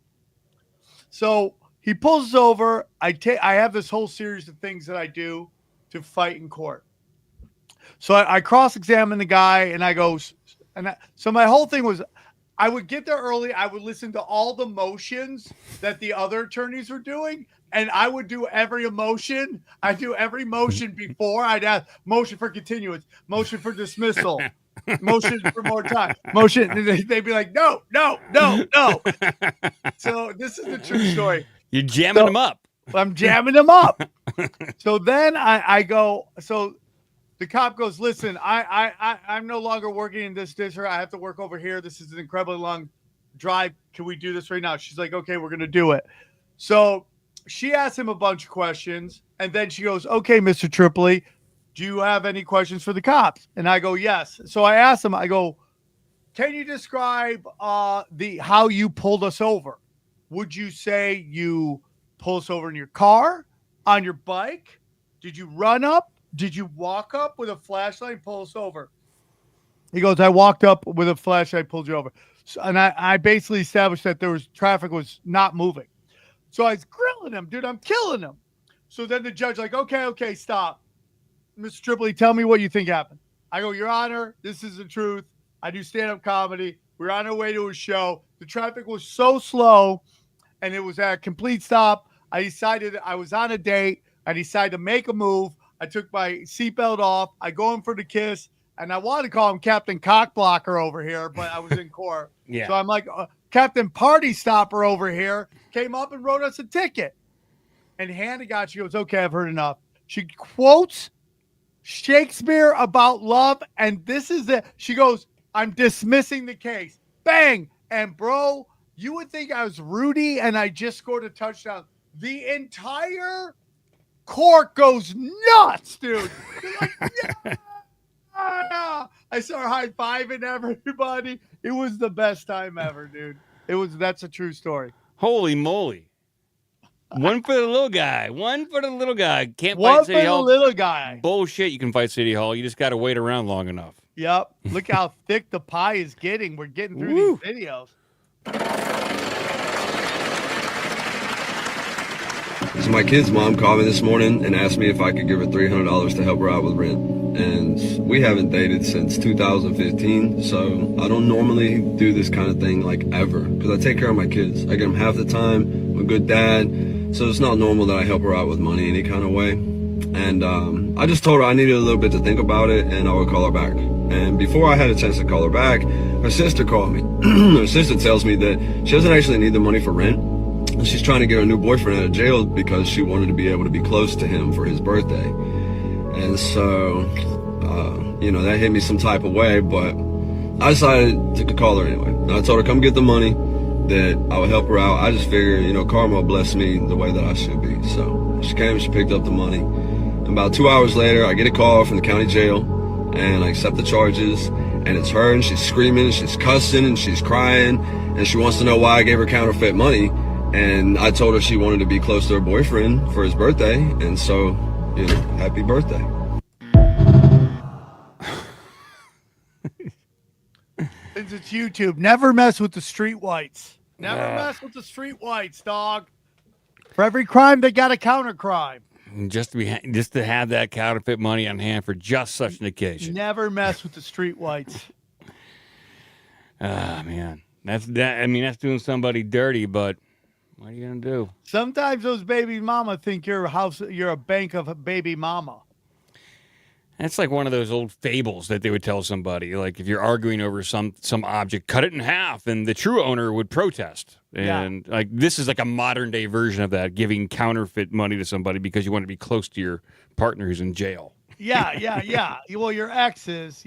So he pulls us over. I have this whole series of things that I do to fight in court. So I cross-examine the guy, and I go, so my whole thing was, I would get there early. I would listen to all the motions that the other attorneys were doing, and I would do every emotion. I do every motion before. I'd ask motion for continuance, motion for dismissal, motion for more time, motion. They'd be like, no. So this is the true story. You're jamming them up. I'm jamming them up. So then I go, so the cop goes, listen, I'm no longer working in this district. I have to work over here. This is an incredibly long drive. Can we do this right now? She's like, okay, we're going to do it. So she asked him a bunch of questions. And then she goes, okay, Mr. Tripoli, do you have any questions for the cops? And I go, yes. So I asked him, I go, can you describe how you pulled us over? Would you say you pulled us over in your car, on your bike? Did you run up? Did you walk up with a flashlight and pull us over? He goes, I walked up with a flashlight, pulled you over. So, and I basically established that traffic was not moving. So I was grilling him, dude, I'm killing him. So then the judge like, okay, stop. Mr. Tripoli, tell me what you think happened. I go, Your Honor, this is the truth. I do stand-up comedy. We're on our way to a show. The traffic was so slow, and it was at a complete stop. I decided I was on a date. I decided to make a move. I took my seatbelt off. I go in for the kiss, and I wanted to call him Captain Cockblocker over here, but I was in court. Yeah. So I'm like, Captain Party Stopper over here came up and wrote us a ticket. And Hannah she goes, okay, I've heard enough. She quotes Shakespeare about love, and this is it. She goes, I'm dismissing the case. Bang! And bro, you would think I was Rudy and I just scored a touchdown. The entire court goes nuts, dude. Like, yeah! I started high-fiving everybody. It was the best time ever, dude. That's a true story. Holy moly. One for the little guy. One for the little guy. Can't One fight City for Hall. the little guy. Bullshit, you can fight City Hall. You just got to wait around long enough. Yep. Look how thick the pie is getting. We're getting through these videos. So my kid's mom called me this morning and asked me if I could give her $300 to help her out with rent. and we haven't dated since 2015, so I don't normally do this kind of thing like ever, because I take care of my kids. I get them half the time. I'm a good dad, so it's not normal that I help her out with money any kind of way. And I just told her I needed a little bit to think about it, and I would call her back. And before I had a chance to call her back, her sister called me. Her sister tells me that she doesn't actually need the money for rent. And she's trying to get her new boyfriend out of jail because she wanted to be able to be close to him for his birthday. And so, that hit me some type of way, but I decided to call her anyway. And I told her, come get the money, that I would help her out. I just figured, karma blessed me the way that I should be. So she came, she picked up the money. And about 2 hours later, I get a call from the county jail, and I accept the charges, and it's her, and she's screaming, and she's cussing, and she's crying, and she wants to know why I gave her counterfeit money. And I told her she wanted to be close to her boyfriend for his birthday, and so, happy birthday. Since it's YouTube, never mess with the street whites. Never mess with the street whites, dog. For every crime, they got a counter crime. Just to have that counterfeit money on hand for just such an occasion. Never mess with the street whites. Ah, man. That's doing somebody dirty, but what are you gonna do? Sometimes those baby mama think you're a bank of a baby mama. That's like one of those old fables that they would tell somebody. Like if you're arguing over some object, cut it in half, and the true owner would protest. And like this is like a modern day version of that, giving counterfeit money to somebody because you want to be close to your partner who's in jail. Yeah. Well, your ex is,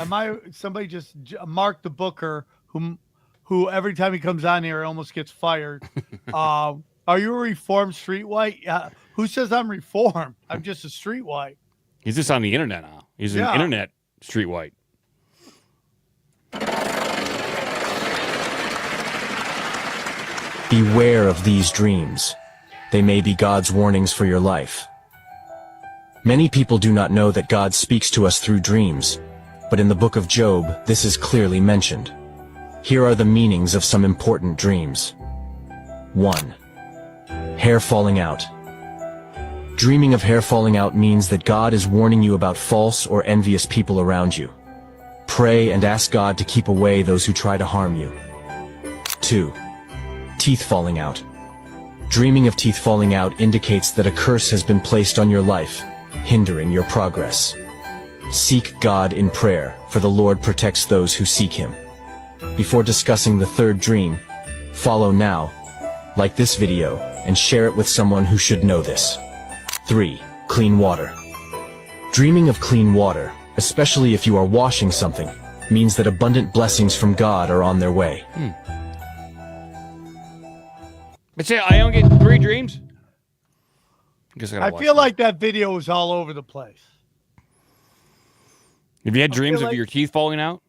somebody just Mark the Booker, who every time he comes on here almost gets fired. Are you a reformed street white? Who says I'm reformed? I'm just a street white. He's just on the internet now. He's an internet street white. Beware of these dreams. They may be God's warnings for your life. Many people do not know that God speaks to us through dreams, but in the book of Job, this is clearly mentioned. Here are the meanings of some important dreams. 1. Hair falling out. Dreaming of hair falling out means that God is warning you about false or envious people around you. Pray and ask God to keep away those who try to harm you. 2. Teeth falling out. Dreaming of teeth falling out indicates that a curse has been placed on your life, hindering your progress. Seek God in prayer, for the Lord protects those who seek Him. Before discussing the third dream, follow now, like this video, and share it with someone who should know this. 3. Clean water. Dreaming of clean water, especially if you are washing something, means that abundant blessings from God are on their way. But say I only get 3 dreams? I feel like that video was all over the place. Have you had dreams of your teeth falling out?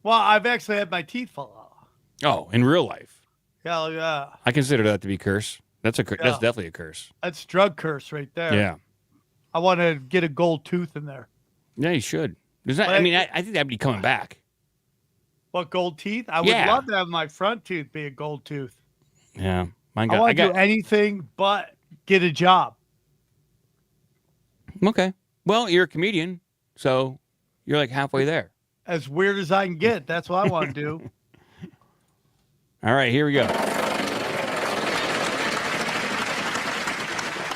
Well, I've actually had my teeth fall out. Oh, in real life? Hell yeah. I consider that to be curse. That's that's definitely a curse. That's drug curse right there. Yeah. I want to get a gold tooth in there. Yeah, you should. I think that'd be coming back. What, gold teeth? I would love to have my front tooth be a gold tooth. Yeah. I want to do anything but get a job. Okay. Well, you're a comedian, so you're like halfway there. As weird as I can get. That's what I want to do. All right, here we go.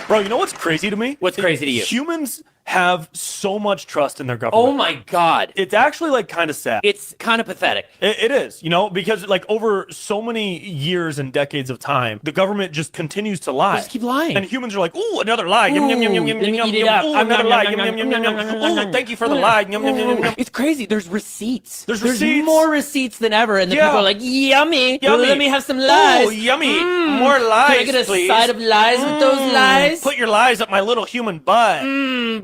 Bro, you know what's crazy to me? What's crazy to you? Humans have so much trust in their government. Oh my God. It's actually like kind of sad. It's kind of pathetic. It is, because like over so many years and decades of time, the government just continues to lie. Just keep lying. And humans are like, ooh, another lie. Yum, yum, yum, yum, yum, yum, yum. Ooh, another lie. Yum, yum, yum, yum, yum. Ooh, thank you for the lie. Yum, yum, yum, yum. It's crazy. There's receipts. There's receipts. More receipts than ever. And the people are like, yummy. Let me have some lies. Oh, yummy. More lies, Can I get a please? side of lies with those lies? Put your lies up my little human butt.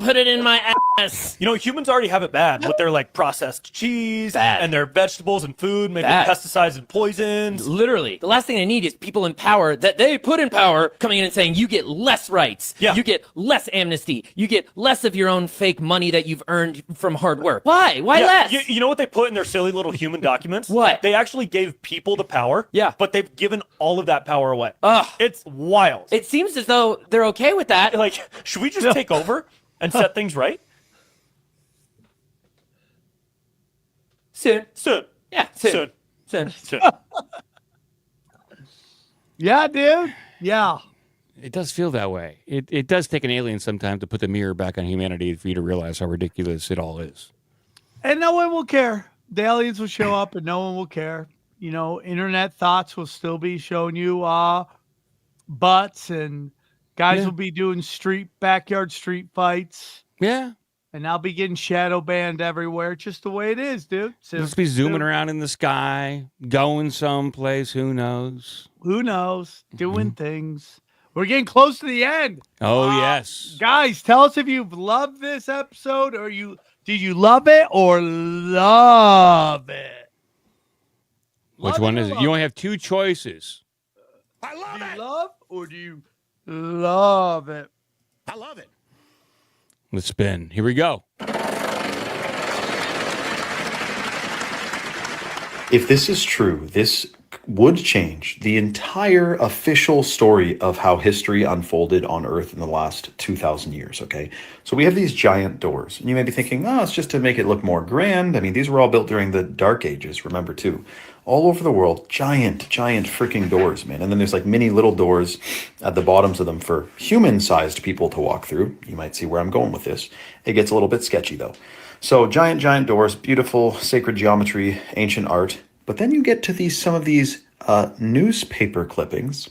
Put it in my ass. Humans already have it bad with their like processed cheese and their vegetables and food made with pesticides and poisons. Literally. The last thing I need is people in power that they put in power coming in and saying you get less rights. Yeah. You get less amnesty. You get less of your own fake money that you've earned from hard work. Why? Why less? You know what they put in their silly little human documents? What? They actually gave people the power. Yeah. But they've given all of that power away. Ugh. It's wild. It seems as though they're okay with that. Like, should we just take over? and set things right? Soon. Soon. Yeah, soon. Soon. Yeah, dude. Yeah. It does feel that way. It does take an alien sometime to put the mirror back on humanity for you to realize how ridiculous it all is. And no one will care. The aliens will show up and no one will care. You know, internet thoughts will still be showing you butts, and guys will be doing backyard street fights. Yeah. And I'll be getting shadow banned everywhere. It's just the way it is, dude. So, Let's be zooming around in the sky, going someplace. Who knows? Who knows? Doing things. We're getting close to the end. Oh, yes. Guys, tell us if you've loved this episode or did you love it or love it? Which one is it? You only have two choices. Do you love or do you love it? I love it. Let's spin. Here we go. If this is true, this would change the entire official story of how history unfolded on Earth in the last 2,000 years, okay? So we have these giant doors, and you may be thinking, oh, it's just to make it look more grand. I mean, these were all built during the Dark Ages, remember, too. All over the world, giant freaking doors, man. And then there's like mini little doors at the bottoms of them for human-sized people to walk through. You might see where I'm going with this. It gets a little bit sketchy, though. So giant doors, beautiful sacred geometry, ancient art. But then you get to some of these newspaper clippings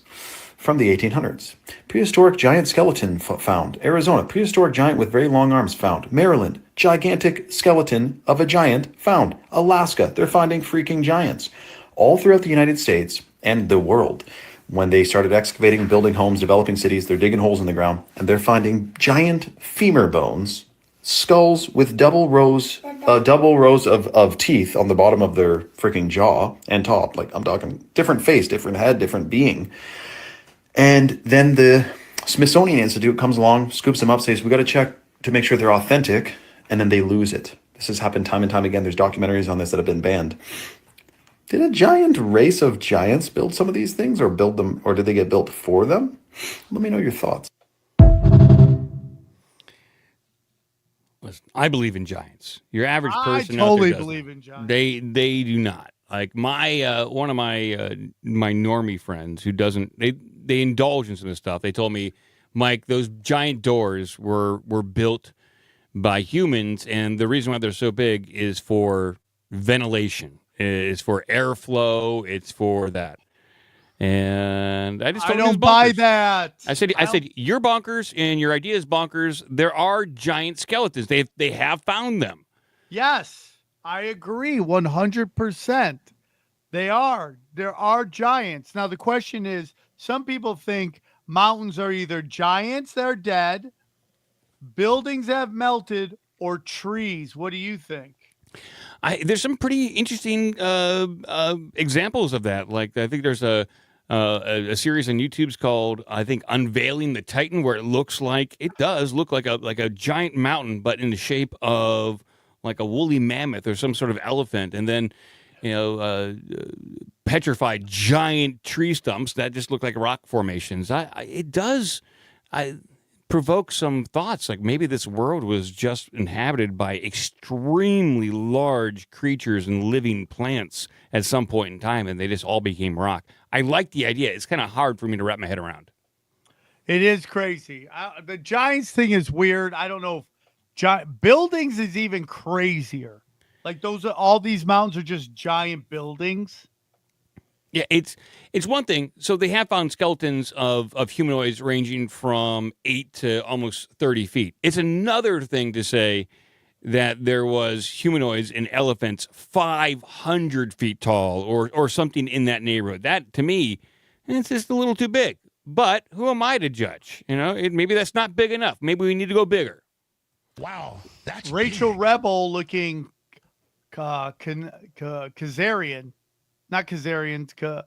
from the 1800s. Prehistoric giant skeleton found. Arizona, prehistoric giant with very long arms found. Maryland, gigantic skeleton of a giant found. Alaska, they're finding freaking giants. All throughout the United States and the world. When they started excavating, building homes, developing cities, they're digging holes in the ground, and they're finding giant femur bones, skulls with double rows of teeth on the bottom of their freaking jaw and top. Like, I'm talking different face, different head, different being. And then the Smithsonian Institute comes along, scoops them up, says, we got to check to make sure they're authentic, and then they lose it. This has happened time and time again. There's documentaries on this that have been banned. Did a giant race of giants build some of these things, or build them, or did they get built for them? Let me know your thoughts. Listen, I believe in giants. Your average person I totally out there believe in giants. They do not. Like my one of my my normie friends who doesn't they indulge in some of this stuff. They told me, Mike, those giant doors were built by humans, and the reason why they're so big is for ventilation. It's for airflow. It's for that. And I just I don't buy that. I said you're bonkers, and your idea is bonkers. There are giant skeletons. They have found them. Yes, I agree 100%. There are giants. Now the question is, some people think mountains are either giants that are dead, buildings that have melted, or trees. What do you think? There's some pretty interesting examples of that. Like, I think there's a series on YouTube's called, I think, Unveiling the Titan, where it does look like a giant mountain, but in the shape of like a woolly mammoth or some sort of elephant, and then petrified giant tree stumps that just look like rock formations. It does provoke some thoughts, like maybe this world was just inhabited by extremely large creatures and living plants at some point in time, and they just all became rock. I like the idea. It's kind of hard for me to wrap my head around. It is crazy. The giants thing is weird. I don't know if buildings is even crazier. Like all these mountains are just giant buildings. Yeah, it's one thing. So they have found skeletons of humanoids ranging from 8 to almost 30 feet. It's another thing to say that there was humanoids and elephants 500 feet tall or something in that neighborhood. That, to me, it's just a little too big. But who am I to judge? Maybe that's not big enough. Maybe we need to go bigger. Wow, that's Rachel Rebel looking Khazarian. Not Khazarian.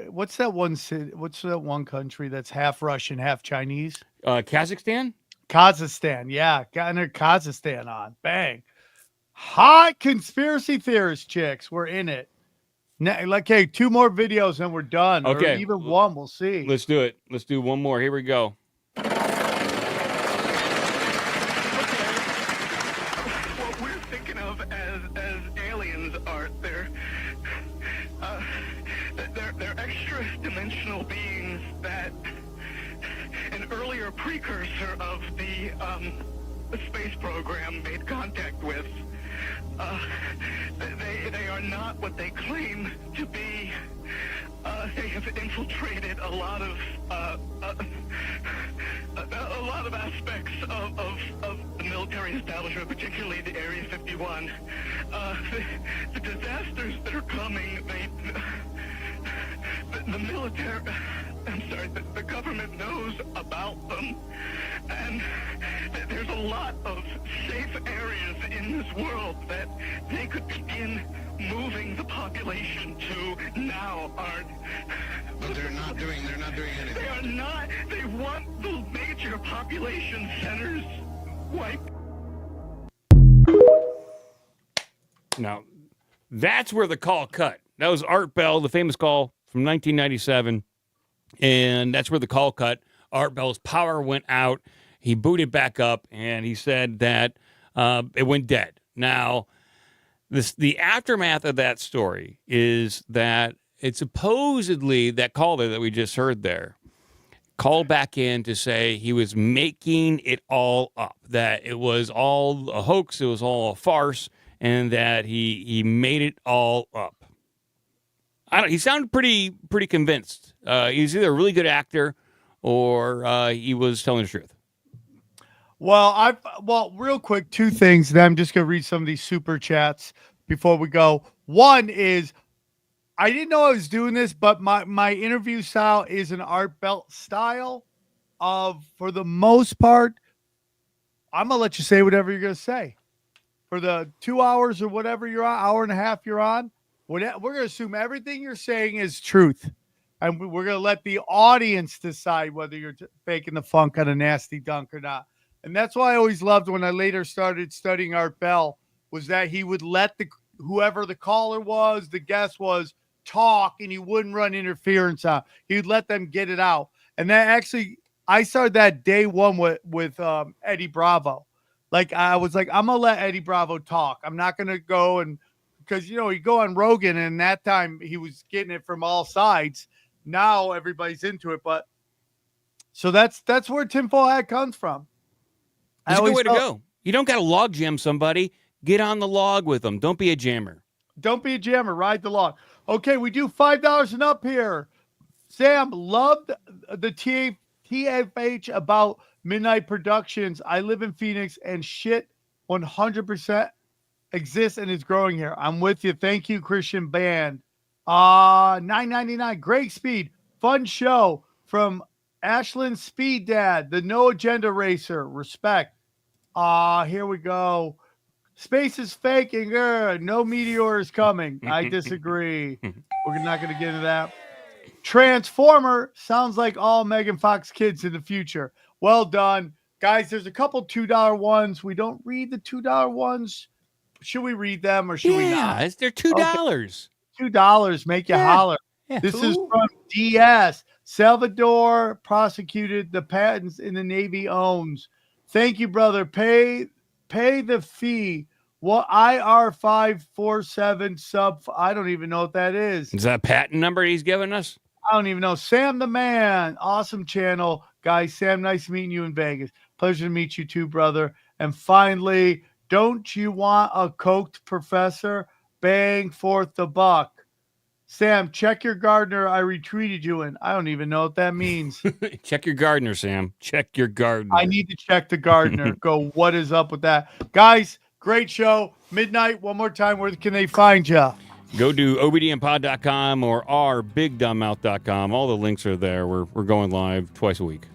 What's that one city? What's that one country that's half Russian, half Chinese? Kazakhstan? Kazakhstan, yeah. Got her Kazakhstan on. Bang. Hot conspiracy theorist chicks. We're in it. Hey, 2 more videos and we're done. Okay. Or even one, we'll see. Let's do it. Let's do one more. Here we go. Look They're extra-dimensional beings that an earlier precursor of the space program made contact with. They are not what they claim to be. They have infiltrated a lot of aspects of the military establishment, particularly the Area 51. The disasters that are coming, the military, the government knows about them, and there's a lot of safe areas in this world that they could begin moving the population to now, aren't. But they're not doing anything. They are not. They want the major population centers wiped. Now, that's where the call cut. That was Art Bell, the famous call from 1997. And that's where the call cut. Art Bell's power went out. He booted back up, and he said that it went dead. Now, the aftermath of that story is that it's supposedly that caller that we just heard there called back in to say he was making it all up, that it was all a hoax, it was all a farce, and that he made it all up. He sounded pretty convinced. He's either a really good actor or he was telling the truth. Well, real quick, two things. Then I'm just going to read some of these super chats before we go. One is, I didn't know I was doing this, but my interview style is an Art Bell style for the most part, I'm going to let you say whatever you're going to say. For the 2 hours or whatever you're on, hour and a half you're on, we're going to assume everything you're saying is truth. And we're going to let the audience decide whether you're faking the funk on a nasty dunk or not. And that's why I always loved when I later started studying Art Bell, was that he would let whoever the caller was, the guest was, talk, and he wouldn't run interference out. He would let them get it out. And that actually, I started that day one with Eddie Bravo. Like, I was like, I'm going to let Eddie Bravo talk. I'm not going to go because, he'd go on Rogan, and that time he was getting it from all sides. Now everybody's into it. But so that's where tinfoil hat comes from. It's a good way to go. You don't got to log jam somebody. Get on the log with them. Don't be a jammer. Don't be a jammer. Ride the log. Okay, we do $5 and up here. Sam, loved the TFH about Midnight Productions. I live in Phoenix, and shit 100% exists and is growing here. I'm with you. Thank you, Christian Band. $9.99. Great speed. Fun show from Ashland Speed Dad, the No Agenda Racer. Respect. Here we go. Space is fake and no meteor is coming. I disagree. We're not going to get into that. Transformer sounds like all Megan Fox kids in the future. Well done. Guys, there's a couple $2 ones. We don't read the $2 ones. Should we read them or should we not? Yeah, they're $2. Okay. $2 make you holler. Yeah, this cool. is from DS. Salvador prosecuted the patents in the Navy owns. Thank you, brother. Pay the fee. What IR 547 sub? I don't even know what that is. Is that a patent number he's giving us? I don't even know. Sam the man. Awesome channel. Guys, Sam, nice meeting you in Vegas. Pleasure to meet you too, brother. And finally, don't you want a coked professor? Bang forth the buck. Sam, check your gardener I retweeted you in. I don't even know what that means. Check your gardener, Sam. Check your gardener. I need to check the gardener. Go, what is up with that? Guys, great show. Midnight, one more time. Where can they find you? Go to obdmpod.com or ourbigdumbmouth.com. All the links are there. We're going live twice a week.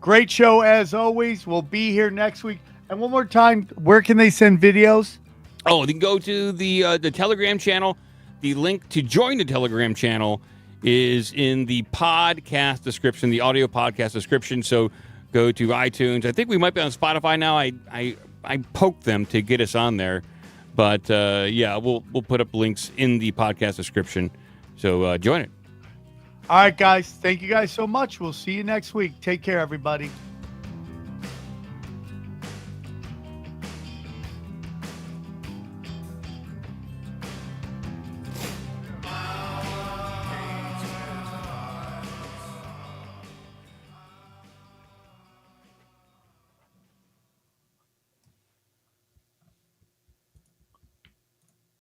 Great show as always. We'll be here next week. And one more time, where can they send videos? Oh, they can go to the Telegram channel. The link to join the Telegram channel is in the podcast description, the audio podcast description. So go to iTunes. I think we might be on Spotify now. I poked them to get us on there. But, yeah, we'll put up links in the podcast description. So join it. All right, guys. Thank you guys so much. We'll see you next week. Take care, everybody.